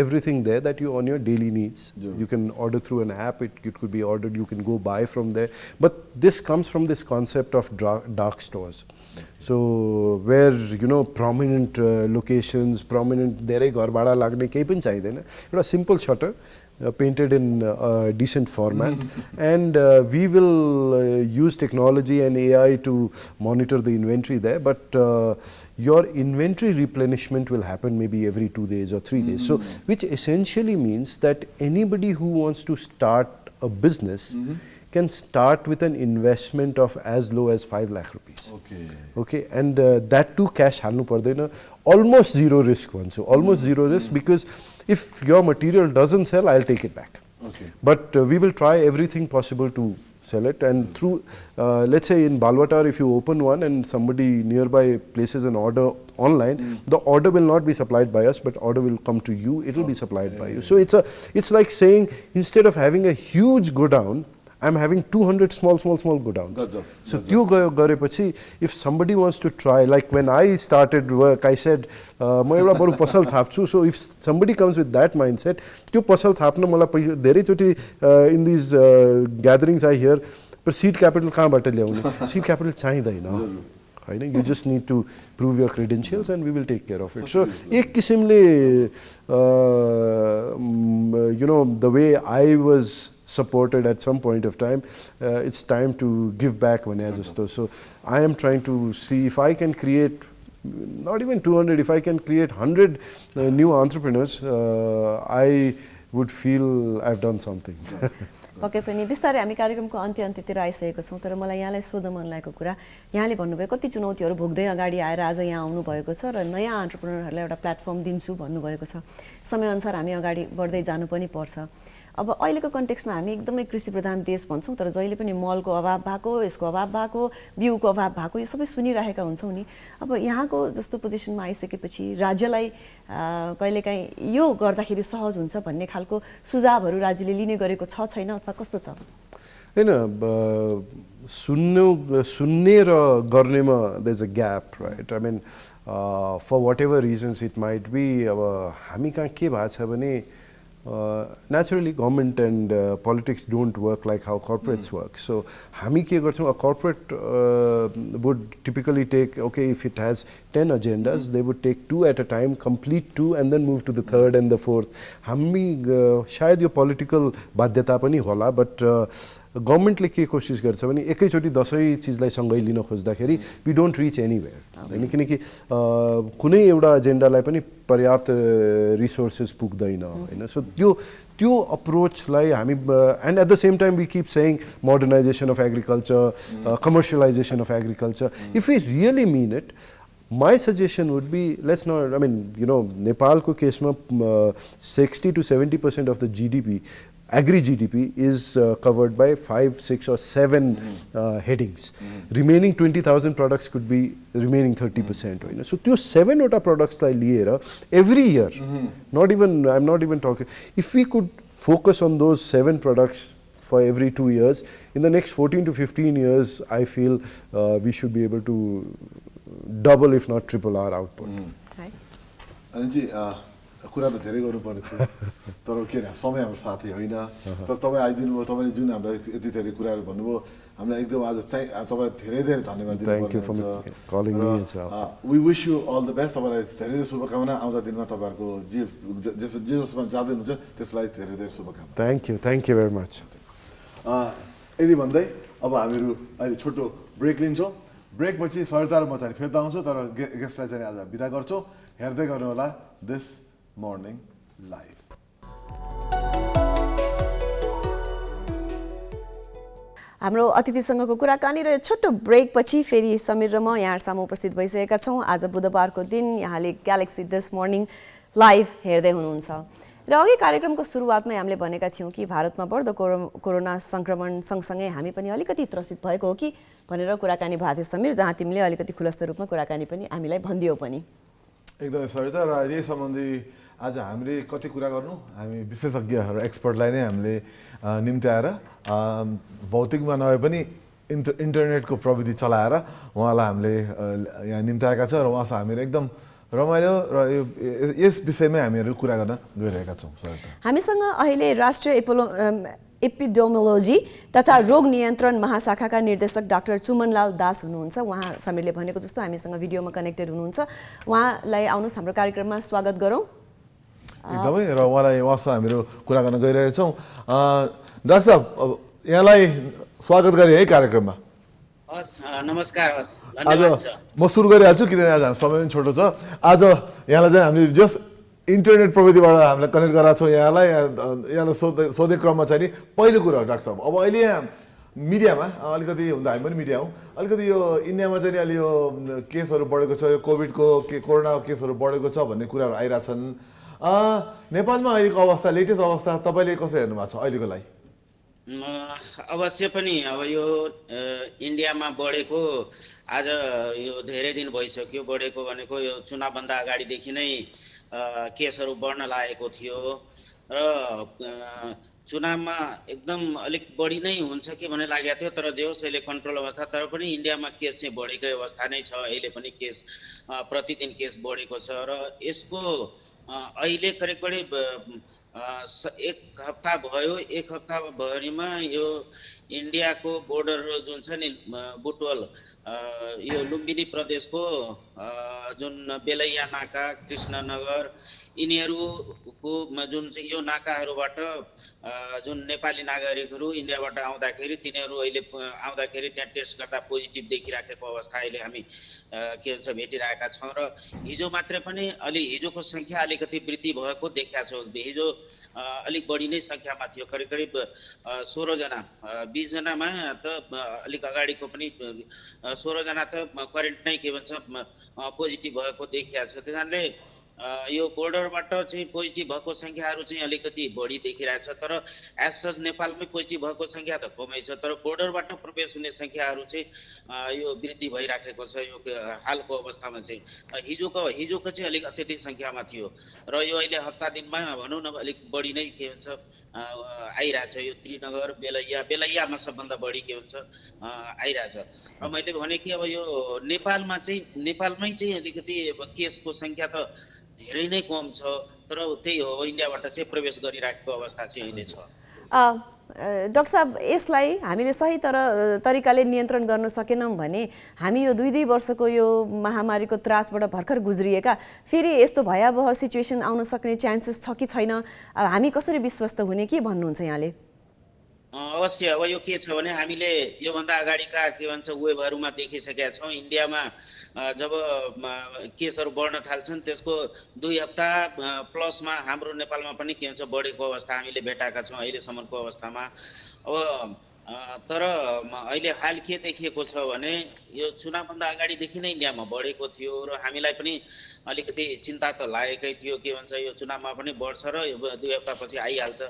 everything there that you on your daily needs. You can order through an app, it could be ordered, you can go buy from there. But this comes from this concept of dark stores. So where prominent locations, prominent धेरै घर भाडा लाग्ने केही पनि चाहिदैन, एउटा simple shutter painted in a decent format, and we will use technology and AI to monitor the inventory there, but your inventory replenishment will happen maybe every 2 days or 3 days. So which essentially means that anybody who wants to start a business can start with an investment of as low as 5 lakh rupees. Okay, and that too cash halnu pardaina, almost zero risk one. So almost zero risk, because if your material doesn't sell, I'll take it back. But we will try everything possible to sell it, and through let's say in Balwatar, if you open one and somebody nearby places an order online, the order will not be supplied by us, but order will come to you, it will be supplied by you. So it's like saying, instead of having a huge go down, I'm having 200 small go downs. So if somebody wants to try, like when I started work, I said, so if somebody comes with that mindset, in these gatherings I hear, but seed capital seed capital you just need to prove your credentials and we will take care of it. So ek kisimle, the way I was supported at some point of time, it's time to give back. So I am trying to see if I can create, not even 200, if I can create 100 new entrepreneurs, I would feel I've done something. पक्कै पनि बिस्तारै हामी कार्यक्रमको अन्त्यतिर आइसकेको छौँ, तर मलाई यहाँलाई सोध्न मन लागेको कुरा, यहाँले भन्नुभयो कति चुनौतीहरू भोग्दै अगाडि आएर आज यहाँ आउनुभएको छ र नयाँ एन्टरप्रेन्योरहरूलाई एउटा प्लेटफर्म दिन्छु भन्नुभएको छ। समयअनुसार हामी अगाडि बढ्दै जानु पनि पर्छ। अब अहिलेको कन्टेक्स्टमा हामी एकदमै कृषि प्रधान देश भन्छौँ, तर जहिले पनि मलको अभाव भएको, यसको अभाव भएको, बिउको अभाव भएको, यो सबै सुनिरहेका हुन्छौँ नि। अब यहाँको जस्तो पोजिसनमा आइसकेपछि राज्यलाई कहिलेकाहीँ यो गर्दाखेरि सहज हुन्छ भन्ने खालको सुझावहरू राज्यले लिने गरेको छ छैन, अथवा कस्तो छ? हैन, सुन्ने र गर्नेमा there's a gap, right? I mean, for whatever reasons it might be, अब हामी कहाँ के भएको छ भने, naturally government and politics don't work like how corporates work. So हामी के गर्छौं, a corporate would typically take, okay, if it has 10 agendas, they would take 2 at a time, complete 2 and then move to the 3rd and the 4th. हामी शायद यो political बाध्यता पनि होला, but गभर्नमेन्टले के कोसिस गर्छ भने एकैचोटी 10 चीजलाई सँगै लिन खोज्दाखेरि we don't reach anywhere. हैन, किनकि कुनै एउटा एजेन्डालाई पनि पर्याप्त रिसोर्सेस पुग्दैन, हैन. सो त्यो अप्रोचलाई हामी, and at the same time we keep saying modernization of agriculture, commercialization of agriculture. If we really mean it, my suggestion would be, let's not, I mean, Nepalko kesma 60 to 70% of the GDP, agri GDP, is covered by 5, 6 or 7 headings. Remaining 20,000 products could be remaining 30%. So those 7 ota products like liera every year, I'm not even talking, if we could focus on those 7 products for every 2 years, in the next 14 to 15 years, I feel we should be able to double if not triple our output. Right. कुरा त धेरै गर्नुपर्ने थियो, तर के भने समय हाम्रो साथी होइन, तर तपाईँ आइदिनु भयो, तपाईँले जुन हामीलाई यति धेरै कुराहरू भन्नुभयो, हामीलाई एकदम आज तपाईँलाई धेरै धेरै धन्यवाद दिनुपर्छ। We wish you all the best, तपाईँलाई धेरै धेरै शुभकामना, आउँदा दिनमा तपाईँहरूको जे जसमा जाँदै हुनुहुन्छ त्यसलाई धेरै धेरै शुभकामना। Thank you very much. यदि भन्दै अब हामीहरू अहिले छोटो ब्रेक लिन्छौँ, ब्रेकपछि सरिता र म चाहिँ फेर्दा आउँछु, तर गेस्टलाई चाहिँ आज बिदा गर्छौँ। हेर्दै गर्नु होला दिस Morning Live। हाम्रो अतिथिसँगको कुराकानी र छोटो ब्रेक पछि फेरि समीर र म यहाँहरुसामु उपस्थित भइसकेका छौं। आज बुधबारको दिन यहाँले ग्यालेक्सी दिस मर्निङ लाइभ हेर्दै हुनुहुन्छ र अघि कार्यक्रमको सुरुवातमै हामीले भनेका थियौं कि भारतमा बढ्दो कोरोना संक्रमण सँगसँगै हामी पनि अलिकति त्रसित भएको हो कि भनेर कुराकानी भएको थियो समीर, जहाँ तिमीले अलिकति खुलस्त रूपमा कुराकानी पनि हामीलाई भन्दियौ पनि। एकदमै सरिता, र यही सम्बन्धी आज हामीले कति कुरा गर्नु, हामी विशेषज्ञहरू एक्सपर्टलाई नै हामीले निम्त्याएर भौतिकमा नभए पनि इन्टरनेटको प्रविधि चलाएर उहाँलाई हामीले यहाँ निम्त्याएका छ र उहाँसँग हामीले एकदम रमाइलो र यस विषयमै हामीहरू कुरा गर्न गइरहेका छौँ सर। हामीसँग अहिले राष्ट्रिय एपिडेमियोलोजी तथा रोग नियन्त्रण महाशाखाका निर्देशक डाक्टर चुमनलाल दास हुनुहुन्छ। उहाँ समीरले भनेको जस्तो हामीसँग भिडियोमा कनेक्टेड हुनुहुन्छ। उहाँलाई आउनुहोस् हाम्रो कार्यक्रममा स्वागत गरौँ। एकदमै र उहाँसँग हामीहरू कुरा गर्न गइरहेछौँ। डाक्टर साहब यहाँलाई स्वागत गरेँ है कार्यक्रममा। हस् नमस्कार, हस् आज धन्यवाद छ। म सुरु गरिहाल्छु किनभने आज हाम्रो समय पनि छोटो छ। आज यहाँलाई चाहिँ हामीले जस्ट इन्टरनेट प्रविधिबाट हामीलाई कनेक्ट गराएको छौँ। यहाँलाई सोध्ने क्रममा चाहिँ नि पहिलो कुरा हो डाक्टर साहब, अब अहिले यहाँ मिडियामा अलिकति हुँदा हामी पनि मिडिया हौँ, अलिकति यो इन्डियामा चाहिँ अलि यो केसहरू बढेको छ, यो कोरोनाको केसहरू बढेको छ भन्ने कुराहरू आइरहेछन्। नेपालमा अहिलेको अवस्था, लेटेस्ट अवस्था तपाईँले कसरी हेर्नु भएको छ अहिलेको लागि? अवश्य पनि अब यो इन्डियामा बढेको आज यो धेरै दिन भइसक्यो। बढेको भनेको यो चुनावभन्दा अगाडिदेखि नै केसहरू बढ्न लागेको थियो र चुनावमा एकदम अलिक बढी नै हुन्छ कि भन्ने लागेको थियो, तर जे होस् अहिले कन्ट्रोल अवस्था। तर पनि इन्डियामा केस चाहिँ बढेकै अवस्था नै छ। अहिले पनि केस प्रतिदिन केस बढेको छ र यसको अहिले करिब करिब एक हप्ता भयो। एक हप्ताभरिमा यो इन्डियाको बोर्डर जुन छ नि बुटवल, यो लुम्बिनी प्रदेशको जुन बेलैया नाका, कृष्णनगर, यिनीहरूको जुन चाहिँ यो नाकाहरूबाट जुन नेपाली नागरिकहरू इन्डियाबाट आउँदाखेरि तिनीहरू अहिले आउँदाखेरि त्यहाँ टेस्ट गर्दा पोजिटिभ देखिराखेको अवस्था अहिले हामी के भन्छ भेटिरहेका छौँ। र हिजो मात्रै पनि हिजोको सङ्ख्या अलिकति वृद्धि भएको देखिया छौँ। हिजो अलिक बढी नै सङ्ख्यामा थियो, करिब करिब 16 जना, 20 जनामा त अलिक अगाडिको पनि 16 जना त क्वारेन्टाइन के भन्छ पोजिटिभ भएको देखिया छ। त्यस कारणले यो बोर्डरबाट चाहिँ पोजिटिभ भएको सङ्ख्याहरू चाहिँ अलिकति बढी देखिरहेछ। तर एज सच नेपालमै पोजिटिभ भएको सङ्ख्या त कमै छ, तर बोर्डरबाट प्रवेश हुने सङ्ख्याहरू चाहिँ यो वृद्धि भइराखेको छ यो हालको अवस्थामा चाहिँ। हिजोको चाहिँ अलिक अत्यधिक सङ्ख्यामा थियो र यो अहिले हप्ता दिनमा भनौँ न अलिक बढी नै के भन्छ आइरहेछ। यो त्रिनगर, बेलैयामा सबभन्दा बढी के भन्छ आइरहेछ। र मैले भने कि अब यो नेपालमै चाहिँ अलिकति केसको सङ्ख्या त धेरै नै कम छ, तर त्यही हो इन्डियाबाट चाहिँ प्रवेश गरिराखेको अवस्था चाहिँ अहिले छ। डाक्टर साहब, यसलाई हामीले सही तरिकाले नियन्त्रण गर्न सकेनौँ भने हामी यो 2 वर्षको यो महामारीको त्रासबाट भर्खर गुज्रिएका फेरि यस्तो भयावह सिचुएसन आउन सक्ने चान्सेस छ कि छैन? हामी कसरी विश्वस्त हुने के भन्नुहुन्छ यहाँले? अवश्य। अब यो के छ भने हामीले योभन्दा अगाडिका के भन्छ वेबहरूमा देखिसकेका छौँ। इन्डियामा जब केसहरू बढ्न थाल्छन् त्यसको 2 हप्ता प्लसमा हाम्रो नेपालमा पनि के भन्छ बढेको अवस्था हामीले भेटाएका छौँ अहिलेसम्मको अवस्थामा। अब तर अहिले हाल के देखिएको छ भने यो चुनावभन्दा अगाडिदेखि नै इन्डियामा बढेको थियो र हामीलाई पनि अलिकति चिन्ता त लागेकै थियो के भन्छ यो चुनावमा पनि बढ्छ र 2 हप्तापछि आइहाल्छ।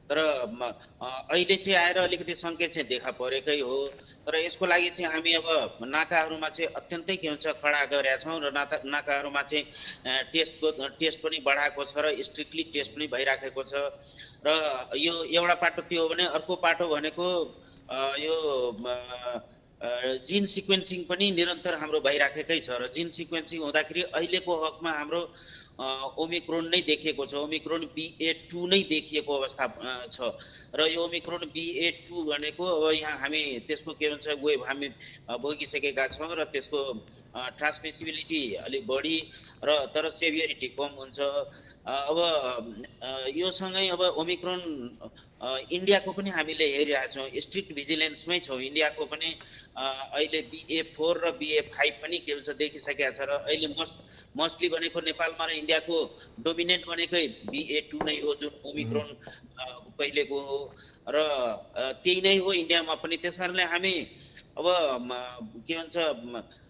तर अहिले चाहिँ आएर अलिकति सङ्केत चाहिँ देखा परेकै हो। तर यसको लागि चाहिँ हामी अब नाकाहरूमा चाहिँ अत्यन्तै के भन्छ कडा गरेका छौँ र नाकाहरूमा चाहिँ टेस्ट पनि बढाएको छ र स्ट्रिक्टली टेस्ट पनि भइराखेको छ। र यो एउटा पाटो त्यो हो भने अर्को पाटो भनेको यो जिन सिक्वेन्सिङ पनि निरन्तर हाम्रो भइराखेकै छ र जिन सिक्वेन्सिङ हुँदाखेरि अहिलेको हकमा हाम्रो ओमिक्रोन नै देखिएको छ। ओमिक्रोन BA.2 नै देखिएको अवस्था छ र यो ओमिक्रोन BA.2 भनेको अब यहाँ हामी त्यसको के भन्छ वेभ हामी भोगिसकेका छौँ र त्यसको ट्रान्समिसिबिलिटी अलिक बढी र तर सेभियरिटी कम हुन्छ। अब यो सँगै अब ओमिक्रोन इन्डियाको पनि हामीले हेरिरहेछौँ, स्ट्रिक्ट भिजिलेन्समै छौँ। इन्डियाको पनि अहिले BA.4 र BA.5 पनि के भन्छ देखिसकेका छ र अहिले मोस्टली भनेको नेपालमा र इन्डियाको डोमिनेन्ट भनेकै BA.2 नै हो जुन ओमिक्रोन पहिलेको हो र त्यही नै हो इन्डियामा पनि। त्यस कारणले हामी अब के भन्छ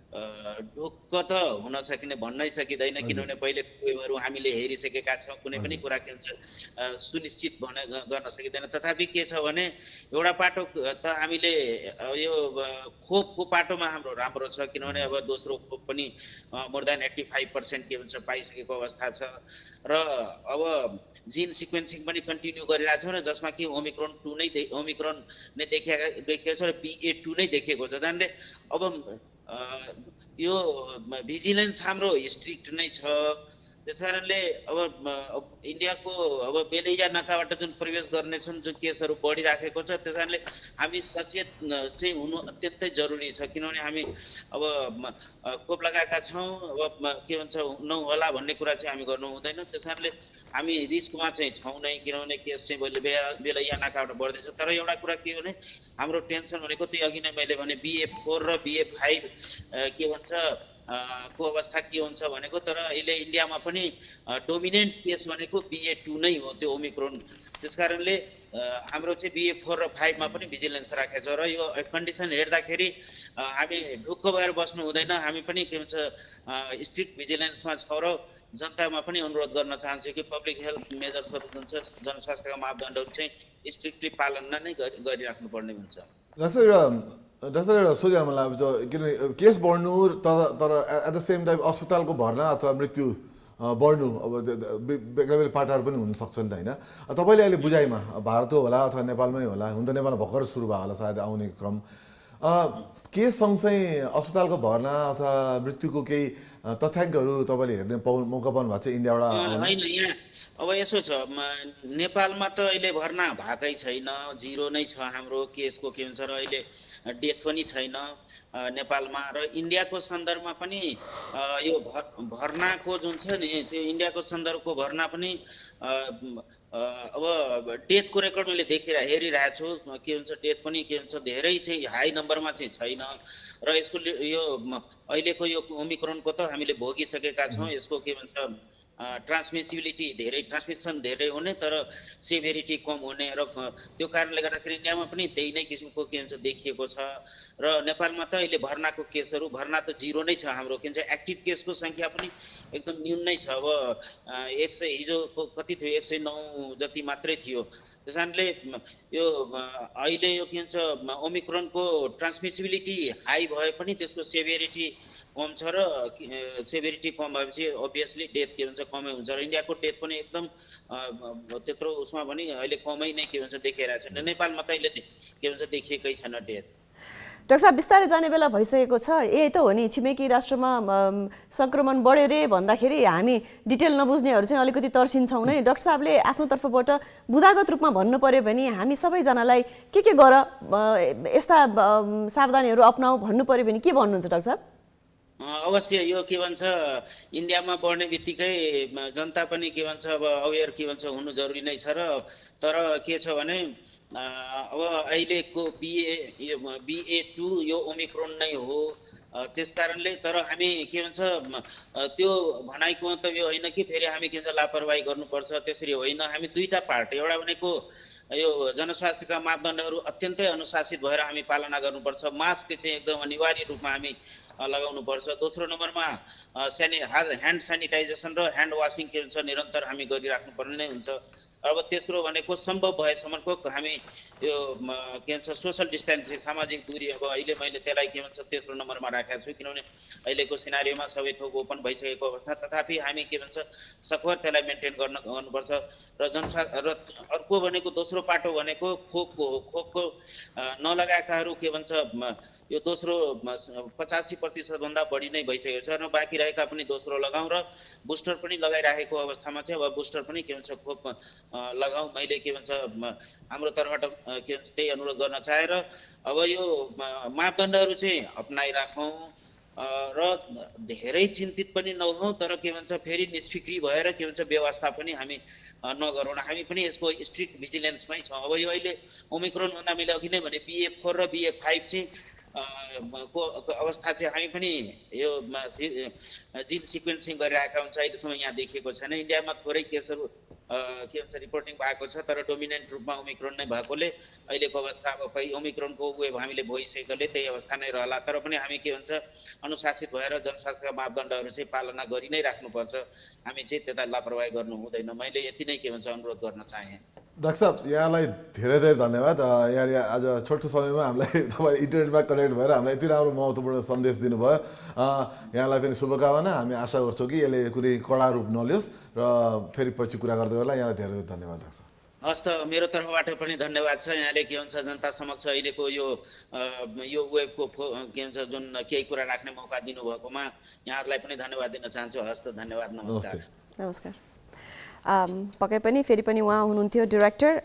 ढुक्क त हुन सकिने भन्नै सकिँदैन किनभने पहिले वेबहरू हामीले हेरिसकेका छौँ। कुनै पनि कुरा के भन्छ सुनिश्चित गर्न सकिँदैन। तथापि के छ भने एउटा पाटो त हामीले यो खोपको पाटोमा हाम्रो राम्रो छ किनभने अब दोस्रो खोप पनि मोर देन 85% के भन्छ पाइसकेको अवस्था छ र अब जिन सिक्वेन्सिङ पनि कन्टिन्यू गरिरहेको छौँ र जसमा कि ओमिक्रोन नै देखिएको छ र BA.2 नै देखिएको छ। त्यसले अब यो भिजिलेन्स हाम्रो स्ट्रिक्ट नै छ। त्यस कारणले अब इन्डियाको अब बेलैया नाकाबाट जुन प्रवेश गर्नेछन् जुन केसहरू बढिराखेको छ, त्यस कारणले हामी सचेत चाहिँ हुनु अत्यन्तै जरुरी छ। किनभने हामी अब खोप लगाएका छौँ, अब के भन्छ नहोला भन्ने कुरा चाहिँ हामी गर्नु हुँदैन। त्यस कारणले हामी रिस्कमा चाहिँ छौँ नै, किनभने केस चाहिँ बेलैया नाकाबाट बढ्दैछ। तर एउटा कुरा के भने हाम्रो टेन्सन भनेको त्यही अघि नै मैले भने BA4 र BA5 के भन्छ को अवस्था के हुन्छ भनेको। तर अहिले इन्डियामा पनि डोमिनेन्ट केस भनेको BA2 नै हो, त्यो ओमिक्रोन। त्यस कारणले हाम्रो चाहिँ BA4 र 5 मा पनि भिजिलेन्स राखेको छ। र यो कन्डिसन हेर्दाखेरि हामी ढुक्क भएर बस्नु हुँदैन। हामी पनि के भन्छ स्ट्रिक्ट भिजिलेन्समा छौँ र जनतामा पनि अनुरोध गर्न चाहन्छु कि पब्लिक हेल्थ मेजर्सहरू जुन छ, जनस्वास्थ्यका मापदण्डहरू चाहिँ स्ट्रिक्टली पालना नै गरिराख्नु पर्ने हुन्छ। जस्तै एउटा सोधेर मलाई अब किनभने केस बढ्नु तर एट द सेम टाइम अस्पतालको भर्ना अथवा मृत्यु बढ्नु अब बेग्ला बेग्ला पाटाहरू पनि हुनसक्छ नि त होइन। तपाईँले अहिले बुझाइमा भारत होला अथवा नेपालमै होला, हुन त नेपालमा भर्खर सुरु भयो होला सायद आउने क्रम, केस सँगसँगै अस्पतालको भर्ना अथवा मृत्युको केही तथ्याङ्कहरू तपाईँले हेर्ने मौका पाउनु भएको छ इन्डियाबाट? होइन, यहाँ अब यसो छ, नेपालमा त अहिले भर्ना भएकै छैन, जिरो नै छ हाम्रो केसको के भन्छ। र अहिले डेथ पनि छैन नेपालमा। र इन्डियाको सन्दर्भमा पनि यो भर्नाको जुन छ नि, त्यो इन्डियाको सन्दर्भको भर्ना पनि अब डेथको रेकर्ड मैले हेरिरहेको छु। के भन्छ डेथ पनि के भन्छ धेरै चाहिँ हाई नम्बरमा चाहिँ छैन। र यसको यो अहिलेको यो ओमिक्रोनको त हामीले भोगिसकेका छौँ। यसको के भन्छ ट्रान्समिसन धेरै हुने तर सेभेरिटी कम हुने। र त्यो कारणले गर्दाखेरि इन्डियामा पनि त्यही नै किसिमको के भन्छ देखिएको छ। र नेपालमा त अहिले भर्नाको केसहरू भर्ना त जिरो नै छ हाम्रो। के भन्छ एक्टिभ केसको सङ्ख्या पनि एकदम न्यून नै छ। अब 100 हिजो कति थियो, 109 जति मात्रै थियो। त्यस कारणले यो अहिले यो के भन्छ ओमिक्रोनको ट्रान्समिसिबिलिटी हाई भए पनि त्यसको सेभेरिटी कम छ। र सेभेरिटी कम भएपछि अभियसली डेथ के भन्छ कमै हुन्छ। र इन्डियाको डेथ पनि एकदम त्यत्रो उसमा पनि अहिले कमै नै के भन्छ देखिरहेको छ। नेपालमा त अहिले के भन्छ देखिएकै छैन डेथ। डाक्टर साहब, बिस्तारै जाने बेला भइसकेको छ। यही त हो नि, छिमेकी राष्ट्रमा सङ्क्रमण बढ्यो रे भन्दाखेरि हामी डिटेल नबुझ्नेहरू चाहिँ अलिकति तर्सिन्छौँ नै। डाक्टर साहबले आफ्नो तर्फबाट बुदागत रूपमा भन्नु पर्यो भने हामी सबैजनालाई के गर यस्ता सावधानीहरू अपनाऊ भन्नु पर्यो भने के भन्नुहुन्छ डाक्टर साहब? अवश्य यो के भन्छ इन्डियामा बढ्ने बित्तिकै जनता पनि के भन्छ अब अवेर के भन्छ हुनु जरुरी नै छ। र तर के छ भने अब अहिलेको BA2 यो ओमिक्रोन नै हो। त्यस कारणले तर हामी के भन्छ त्यो भनाइको मतलब यो होइन कि फेरि हामी के भन्छ लापरवाही गर्नुपर्छ, त्यसरी होइन। हामी दुईटा पार्ट, एउटा भनेको यो जनस्वास्थ्यका मापदण्डहरू अत्यन्तै अनुशासित भएर हामी पालना गर्नुपर्छ। मास्क चाहिँ एकदम अनिवार्य रूपमा हामी लगाउनुपर्छ। दोस्रो नम्बरमा ह्यान्ड सेनिटाइजेसन र ह्यान्ड वासिङ के भन्छ निरन्तर हामी गरिराख्नु पर्ने नै हुन्छ। अब तेस्रो भनेको सम्भव भएसम्मको हामी यो के भन्छ सोसल डिस्टेन्सिङ, सामाजिक दूरी। अब अहिले मैले त्यसलाई के भन्छ तेस्रो नम्बरमा राखेको छु, किनभने अहिलेको सिनारीमा सबै थोक ओपन भइसकेको अवस्था। तथापि हामी के भन्छ सखर त्यसलाई मेन्टेन गर्नुपर्छ। र अर्को भनेको दोस्रो पाटो भनेको खोपको हो। खोपको नलगाएकाहरू के भन्छ यो दोस्रो 85% भन्दा बढी नै भइसकेको छ। र बाँकी रहेका पनि दोस्रो लगाउँ र बुस्टर पनि लगाइराखेको अवस्थामा चाहिँ अब बुस्टर पनि के भन्छ खोप लगाउँ। मैले के भन्छ हाम्रो तर्फबाट के भन्छ त्यही अनुरोध गर्न चाहे। र अब यो मापदण्डहरू चाहिँ अपनाइराखौँ र धेरै चिन्तित पनि नहौँ। तर के भन्छ फेरि निष्फिक्री भएर के भन्छ व्यवस्था पनि हामी नगरौँ। हामी पनि यसको स्ट्रिक्ट भिजिलेन्समै छौँ। अब यो अहिले ओमिक्रोन भन्दा मैले अघि नै भने BA4 र BA5 चाहिँ को अवस्था चाहिँ हामी पनि यो जिन सिक्वेन्सिङ गरिरहेका हुन्छ। अहिलेसम्म यहाँ देखिएको छैन। इन्डियामा थोरै केसहरू के भन्छ रिपोर्टिङ भएको छ, तर डोमिनेन्ट रूपमा ओमिक्रोन नै भएकोले अहिलेको अवस्था अब ओमिक्रोनको वेभ हामीले भइसकेकोले त्यही अवस्था नै रहला। तर पनि हामी के भन्छ अनुशासित भएर जनस्वास्थ्यका मापदण्डहरू चाहिँ पालना गरि नै राख्नुपर्छ। हामी चाहिँ त्यता लापरवाही गर्नु हुँदैन। मैले यति नै के भन्छ अनुरोध गर्न चाहेँ। डाक्टर साहब, यहाँलाई धेरै धेरै धन्यवाद। यहाँले आज छोटो समयमा हामीलाई तपाईँ इन्टरनेटमा कनेक्ट भएर हामीलाई यति राम्रो महत्त्वपूर्ण सन्देश दिनुभयो। यहाँलाई पनि शुभकामना। हामी आशा गर्छौँ कि यसले कुनै कडा रूप नलियोस् र फेरि पछि कुरा गर्दै होला। यहाँलाई धेरै धेरै धन्यवाद डाक्टर साहब। हस् त मेरो तर्फबाट पनि धन्यवाद छ। यहाँले के हुन्छ जनता समक्ष अहिलेको यो वेबको के हुन्छ जुन केही कुरा राख्ने मौका दिनुभएकोमा यहाँहरूलाई पनि धन्यवाद दिन चाहन्छु। हस् त धन्यवाद, नमस्कार। नमस्कार। पक्कै पनि फेरि पनि उहाँ हुनुहुन्थ्यो डिरेक्टर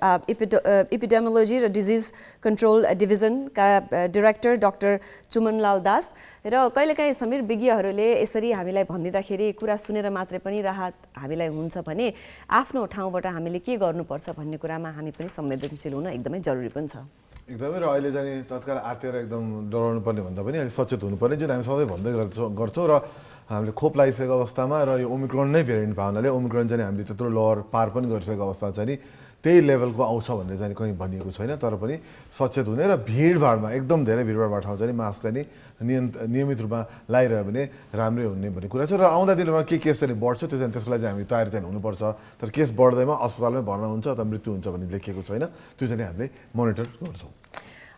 एपिडेमियोलोजी र डिजिज कन्ट्रोल डिभिजनका डिरेक्टर डाक्टर चुमनलाल दास। र कहिलेकाहीँ समीर विज्ञहरूले यसरी हामीलाई भनिदिँदाखेरि कुरा सुनेर मात्रै पनि राहत हामीलाई हुन्छ भने आफ्नो ठाउँबाट हामीले के गर्नुपर्छ भन्ने कुरामा हामी पनि संवेदनशील हुन एकदमै जरुरी पनि छ। एकदमै। र अहिले चाहिँ तत्काल आतेर एकदम डराउनु पर्ने भन्दा पनि अहिले सचेत हुनुपर्ने, जुन हामी सधैँ भन्दै गर्छौँ। र हामीले खोप लगाइसकेको अवस्थामा र यो ओमिक्रोन नै भेरिएन्ट भएको हुनाले ओमिक्रोन चाहिँ हामीले त्यत्रो लहर पार पनि गरिसकेको अवस्था चाहिँ नि त्यही लेभलको आउँछ भनेर चाहिँ कहीँ भनिएको छैन। तर पनि सचेत हुने र भिडभाडमा एकदम धेरै भिडभाड भएको ठाउँ चाहिँ मास्क चाहिँ नियमित रूपमा लगाइरह्यो भने राम्रै हुने भन्ने कुरा छ। र आउँदा दिनमा के केस चाहिँ बढ्छ त्यो चाहिँ त्यसको लागि चाहिँ हामी तयारी चाहिँ हुनुपर्छ। तर केस बढ्दैमा अस्पतालमै भर्ना हुन्छ अथवा मृत्यु हुन्छ भन्ने लेखिएको छैन, त्यो चाहिँ हामीले मोनिटर गर्छौँ।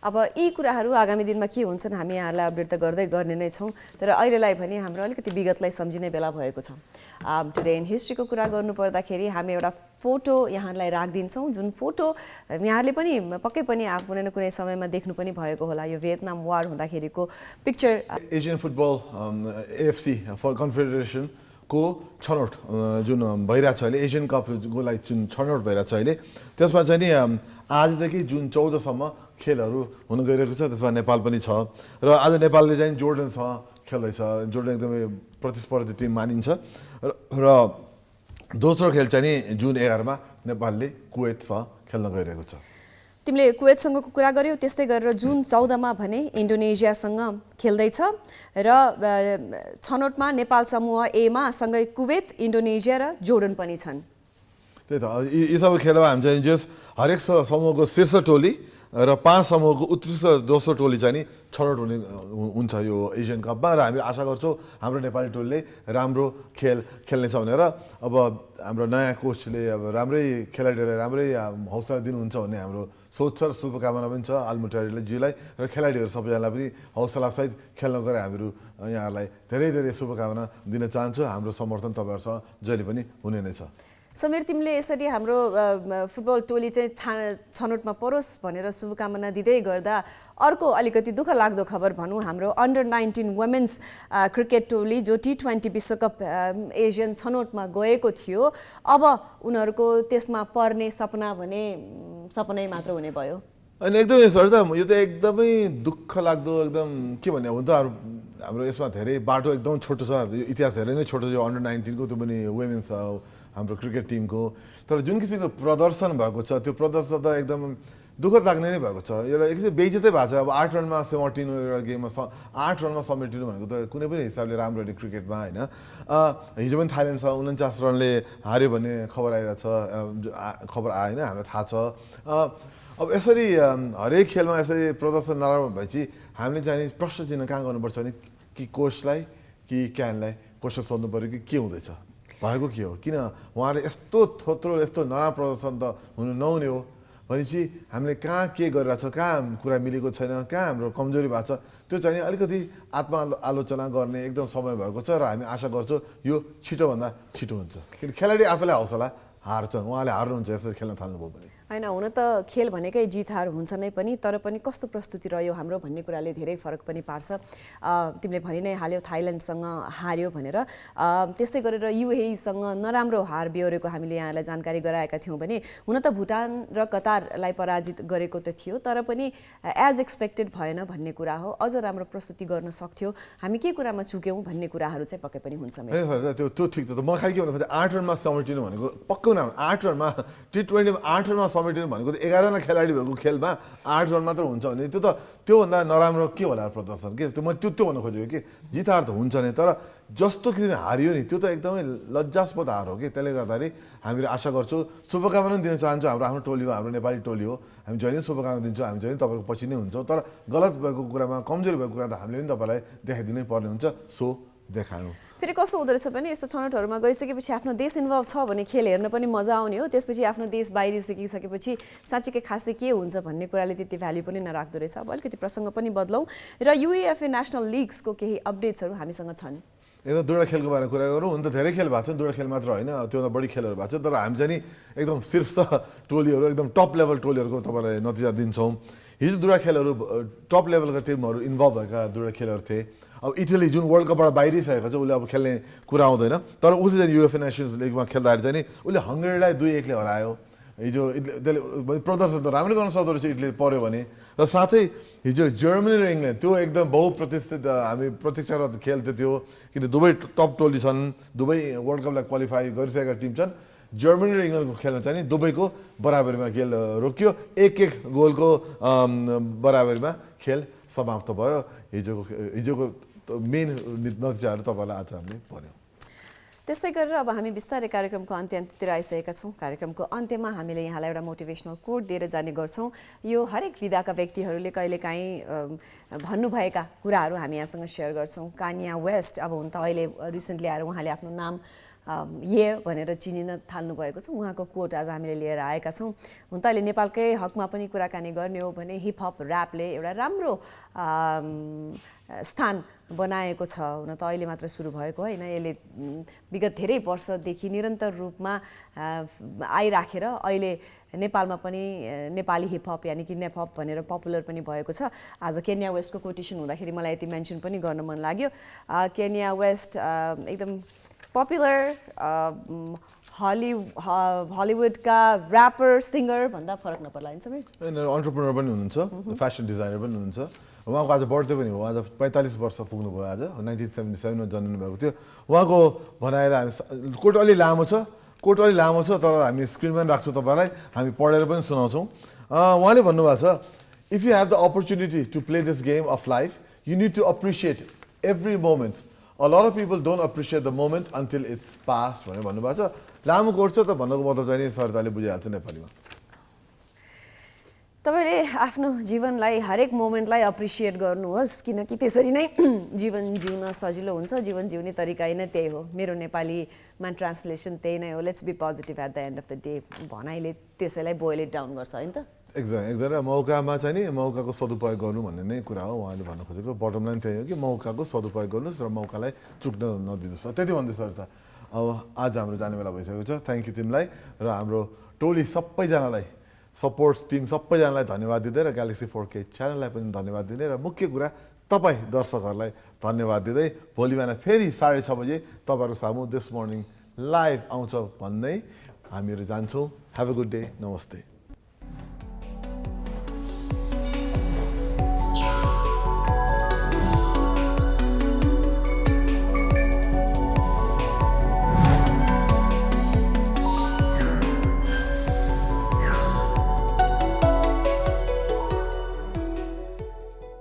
अब यी कुराहरू आगामी दिनमा के हुन्छन् हामी यहाँलाई अपडेट त गर्ने नै छौँ। तर अहिलेलाई भने हाम्रो अलिकति विगतलाई सम्झिने बेला भएको छ। टुडे इन हिस्ट्रीको कुरा गर्नुपर्दाखेरि हामी एउटा फोटो यहाँलाई राखिदिन्छौँ, जुन फोटो यहाँहरूले पनि पक्कै पनि कुनै न कुनै समयमा देख्नु पनि भएको होला। यो भियतनाम वार हुँदाखेरिको picture. Asian football AFC confederation को छनौट जुन भइरहेछ अहिले, एसियन कपको लागि जुन छनौट भइरहेछ अहिले, त्यसमा चाहिँ नि आजदेखि जुन 14सम्म खेलहरू हुन गइरहेको छ। त्यसमा नेपाल पनि छ। र आज नेपालले चाहिँ जोर्डनसँग खेल्दैछ। जोर्डन एकदमै प्रतिस्पर्धी टिम मानिन्छ। र दोस्रो खेल चाहिँ नि जुन 11मा नेपालले कुवेतसँग खेल्न गइरहेको छ। तिमीले कुवेतसँगको कुरा गर्यौ, त्यस्तै गरेर जुन 14मा भने इन्डोनेसियासँग खेल्दैछ। र छनौटमा नेपाल समूह एमा सँगै कुवेत, इन्डोनेसिया र जोर्डन पनि छन्। त्यही त यी सबै खेलमा हामी चाहिँ जस हरेक समूहको शीर्ष टोली र 5 समूहको उत्कृष्ट दोस्रो टोली चाहिँ नि छनौट हुन्छ यो एसियन कपमा। र हामी आशा गर्छौँ हाम्रो नेपाली टोलीले राम्रो खेल्नेछ भनेर। अब हाम्रो नयाँ कोचले अब राम्रै खेलाडीहरूलाई राम्रै हौसला दिनुहुन्छ भन्ने हाम्रो सोच छ र शुभकामना पनि छ आलमुटारीले जीलाई र खेलाडीहरू सबैजनालाई पनि हौसलासहित खेल्न गएर हामीहरू यहाँहरूलाई धेरै धेरै शुभकामना दिन चाहन्छु। हाम्रो समर्थन तपाईँहरूसँग जहिले पनि हुने नै छ। समीर, तिमीले यसरी हाम्रो फुटबल टोली चाहिँ छनौटमा परोस् भनेर शुभकामना दिँदै गर्दा अर्को अलिकति दुःख लाग्दो खबर भनौँ, हाम्रो अन्डर-19 वुमेन्स क्रिकेट टोली जो T20 विश्वकप एसियन छनौटमा गएको थियो, अब उनीहरूको त्यसमा पर्ने सपना भने सपनै मात्र हुने भयो। अनि एकदमै सर त यो त एकदमै दुःख लाग्दो एकदम के भन्ने हो त। हाम्रो यसमा धेरै बाटो एकदम छोटो छ, इतिहास धेरै नै छोटो छ अन्डर-19 को, त्यो पनि वुमेन्स हाम्रो क्रिकेट टिमको। तर जुन किसिमको प्रदर्शन भएको छ त्यो प्रदर्शन त एकदम दुःख लाग्ने नै भएको छ। एउटा एकछिन बेइज्जतै भएको छ। अब 8 रनमा समेटिनु एउटा गेममा 8 रनमा समेटिनु भनेको त कुनै पनि हिसाबले राम्रो होइन क्रिकेटमा होइन। हिजो पनि थाइल्यान्डसँग 49 रनले हार्यो भन्ने खबर आइरहेको छ, खबर आयो होइन, हामीलाई थाहा छ। अब यसरी हरेक खेलमा यसरी प्रदर्शन नराम्रो भएपछि हामीले चाहिँ प्रश्न चिन्ह कहाँ गर्नुपर्छ भने कि कोचलाई कि क्यानलाई क्वेसन सोध्नु पऱ्यो कि के हुँदैछ, भएको के हो, किन उहाँले यस्तो थोत्रो यस्तो नराम्रो प्रदर्शन त हुनु नहुने हो भनेपछि हामीले कहाँ के गरिरहेछ, कहाँ कुरा मिलेको छैन, कहाँ हाम्रो कमजोरी भएको छ, त्यो चाहिँ अलिकति आत्मआलोचना गर्ने एकदम समय भएको छ। र हामी आशा गर्छौँ यो छिटोभन्दा छिटो हुन्छ, किन खेलाडी आफैलाई हौसला हार्छन्, उहाँले हार्नुहुन्छ यसरी खेल्न थाल्नुभयो भने। होइन, हुन त खेल भनेकै जित हार हुन्छ नै पनि, तर पनि कस्तो प्रस्तुति रह्यो हाम्रो भन्ने कुराले धेरै फरक पनि पार्छ। तिमीले भनि नै हाल्यौ थाइल्यान्डसँग हार्यो भनेर, त्यस्तै गरेर UAE-सँग नराम्रो हार बेहोरेको हामीले यहाँलाई जानकारी गराएका थियौँ भने हुन त भुटान र कतारलाई पराजित गरेको त थियो, तर पनि एज एक्सपेक्टेड भएन भन्ने कुरा हो। अझ राम्रो प्रस्तुति गर्न सक्थ्यो, हामी के कुरामा चुक्यौँ भन्ने कुराहरू चाहिँ पक्कै पनि हुन्छ। त्यो ठिक छ। म खालि के भन्नु खोजेँ 8 रनमा समेटिनु भनेको पक्कै हुन 8 रनमा T20 मा 8 रनमा समेटिनु भनेको त 11जना खेलाडी भएको खेलमा 8 रन मात्र हुन्छ भने त्यो त त्योभन्दा नराम्रो के होला प्रदर्शन के। त्यो म त्यो भन्न खोजेको कि जित हार त हुन्छ नै, तर जस्तो किसिमले हारियो नि त्यो त एकदमै लज्जास्पद हार हो कि। त्यसले गर्दाखेरि हामीले आशा गर्छौँ, शुभकामना दिन चाहन्छौँ हाम्रो आफ्नो टोली हो, हाम्रो नेपाली टोली हो, हामी जहिले शुभकामना दिन्छौँ, हामी जहिले तपाईँको पछि नै हुन्छौँ। तर गलत भएको कुरामा कमजोरी भएको कुरा त हामीले पनि तपाईँलाई देखाइदिनै पर्ने हुन्छ, सो देखायौँ। फेरि कस्तो हुँदो रहेछ भने यस्तो छनौटहरूमा गइसकेपछि आफ्नो देश इन्भल्भ छ भने खेल हेर्न पनि मजा आउने हो, त्यसपछि आफ्नो देश बाहिरिसकिसकेपछि साँच्चीकै खासै के हुन्छ भन्ने कुराले त्यति भ्याल्यु पनि नराख्दो रहेछ। अब अलिकति प्रसङ्ग पनि बदलौँ र UEFA नेसनल लिग्सको केही अपडेट्सहरू हामीसँग छन्। एकदम दुईवटा खेलको बारेमा कुरा गरौँ हुन त धेरै खेल भएको छ दुईवटा खेल मात्र होइन त्योभन्दा बढी खेलहरू भएको छ तर हामी चाहिँ नि एकदम शीर्ष टोलीहरू एकदम टप लेभल टोलीहरूको तपाईँलाई नतिजा दिन्छौँ हिजो दुईवटा खेलहरू टप लेभलका टिमहरू इन्भल्भ भएका दुईवटा खेलहरू थिए अब इटली जुन वर्ल्ड कपबाट बाहिरिसकेको छ उसले अब खेल्ने कुरा आउँदैन तर उसले चाहिँ युएफए नेसन्स लिगमा खेल्दाखेरि चाहिँ नि उसले हङ्गरीलाई 2-1 हरायो हिजो त्यसले प्रदर्शन त राम्रै गर्न सक्दो रहेछ इटली पऱ्यो भने र साथै हिजो जर्मनी र इङ्ल्यान्ड त्यो एकदम बहुप्रतिष्ठित हामी प्रतीक्षारत खेल थियो किन दुवै टप टोली छन् दुवै वर्ल्ड कपलाई क्वालिफाई गरिसकेका टिम छन् जर्मनी र इङ्ल्यान्डको खेलमा चाहिँ नि दुबईको बराबरीमा खेल रोकियो 1-1 गोलको बराबरीमा खेल समाप्त भयो हिजोको मेन नतिजाहरू तपाईँलाई आज हामीले भन्यौँ त्यस्तै गरेर अब हामी बिस्तारै कार्यक्रमको अन्त्यतिर आइसकेका छौँ कार्यक्रमको अन्त्यमा हामीले यहाँलाई एउटा मोटिभेसनल कोट दिएर जाने गर्छौँ यो हरेक विधाका व्यक्तिहरूले कहिलेकाहीँ भन्नुभएका कुराहरू हामी यहाँसँग सेयर गर्छौँ कान्या वेस्ट अब हुन त अहिले रिसेन्टली आएर उहाँले आफ्नो नाम भनेर चिनिन थाल्नु भएको छ उहाँको कोट आज हामीले लिएर आएका छौँ हुन त अहिले नेपालकै हकमा पनि कुराकानी गर्ने हो भने हिपहप ऱ्यापले एउटा राम्रो स्थान बनाएको छ हुन त अहिले मात्र सुरु भएको होइन यसले विगत धेरै वर्षदेखि निरन्तर रूपमा आइराखेर अहिले नेपालमा पनि नेपाली हिपहप यानि कि नेपहप भनेर पपुलर पनि भएको छ आज केन्या वेस्टको कोटेसन हुँदाखेरि मलाई यति मेन्सन पनि गर्न मन लाग्यो केन्या वेस्ट एकदम पपुलर हलिउडका ऱ्यापर सिङ्गर भन्दा फरक नपर्ला नि सबै अन्टरप्रेनर पनि हुनुहुन्छ फेसन डिजाइनर पनि हुनुहुन्छ उहाँको आज बर्थडे पनि हो आज 45 वर्ष पुग्नुभयो आज 1977 मा जन्मिनु भएको थियो उहाँको भनाएर हामी कोट अलि लामो छ तर हामी स्क्रिनमा पनि राख्छौँ तपाईँलाई हामी पढेर पनि सुनाउँछौँ उहाँले भन्नुभएको छ if you have the opportunity to play this game of life you need to appreciate every moment A lot of people don't appreciate the moment until it's past भनेर भन्नुभएको छ लामो कोट छ त भन्नुको मतलब चाहिँ नि सरताले बुझिहाल्छ नेपालीमा तपाईँले आफ्नो जीवनलाई हरेक मोमेन्टलाई अप्रिसिएट गर्नुहोस् किनकि त्यसरी नै जीवन जिउन सजिलो हुन्छ जीवन जिउने तरिका नै त्यही हो मेरो नेपालीमा ट्रान्सलेसन त्यही नै हो let's be positive at the end of the day भनाइले त्यसैलाई बोइल इट डाउन गर्छ होइन त एकदम मौकामा चाहिँ नि मौकाको सदुपयोग गर्नु भन्ने नै कुरा हो उहाँले भन्न खोजेको बटम लाइन त्यही हो कि मौकाको सदुपयोग गर्नुहोस् र मौकालाई चुक्न नदिनुहोस् त्यति भन्दै सर त अब आज हाम्रो जाने बेला भइसकेको छ थ्याङ्क यू तिमीलाई र हाम्रो टोली सबैजनालाई सपोर्ट टिम सबैजनालाई धन्यवाद दिँदै र ग्यालेक्सी 4K च्यानललाई पनि धन्यवाद दिँदै र मुख्य कुरा तपाईँ दर्शकहरूलाई धन्यवाद दिँदै भोलि बिहान फेरि 6:30 बजे तपाईँहरूको सामु दिस मर्निङ लाइभ आउँछ भन्दै हामीहरू जान्छौँ हेभ अ गुड डे नमस्ते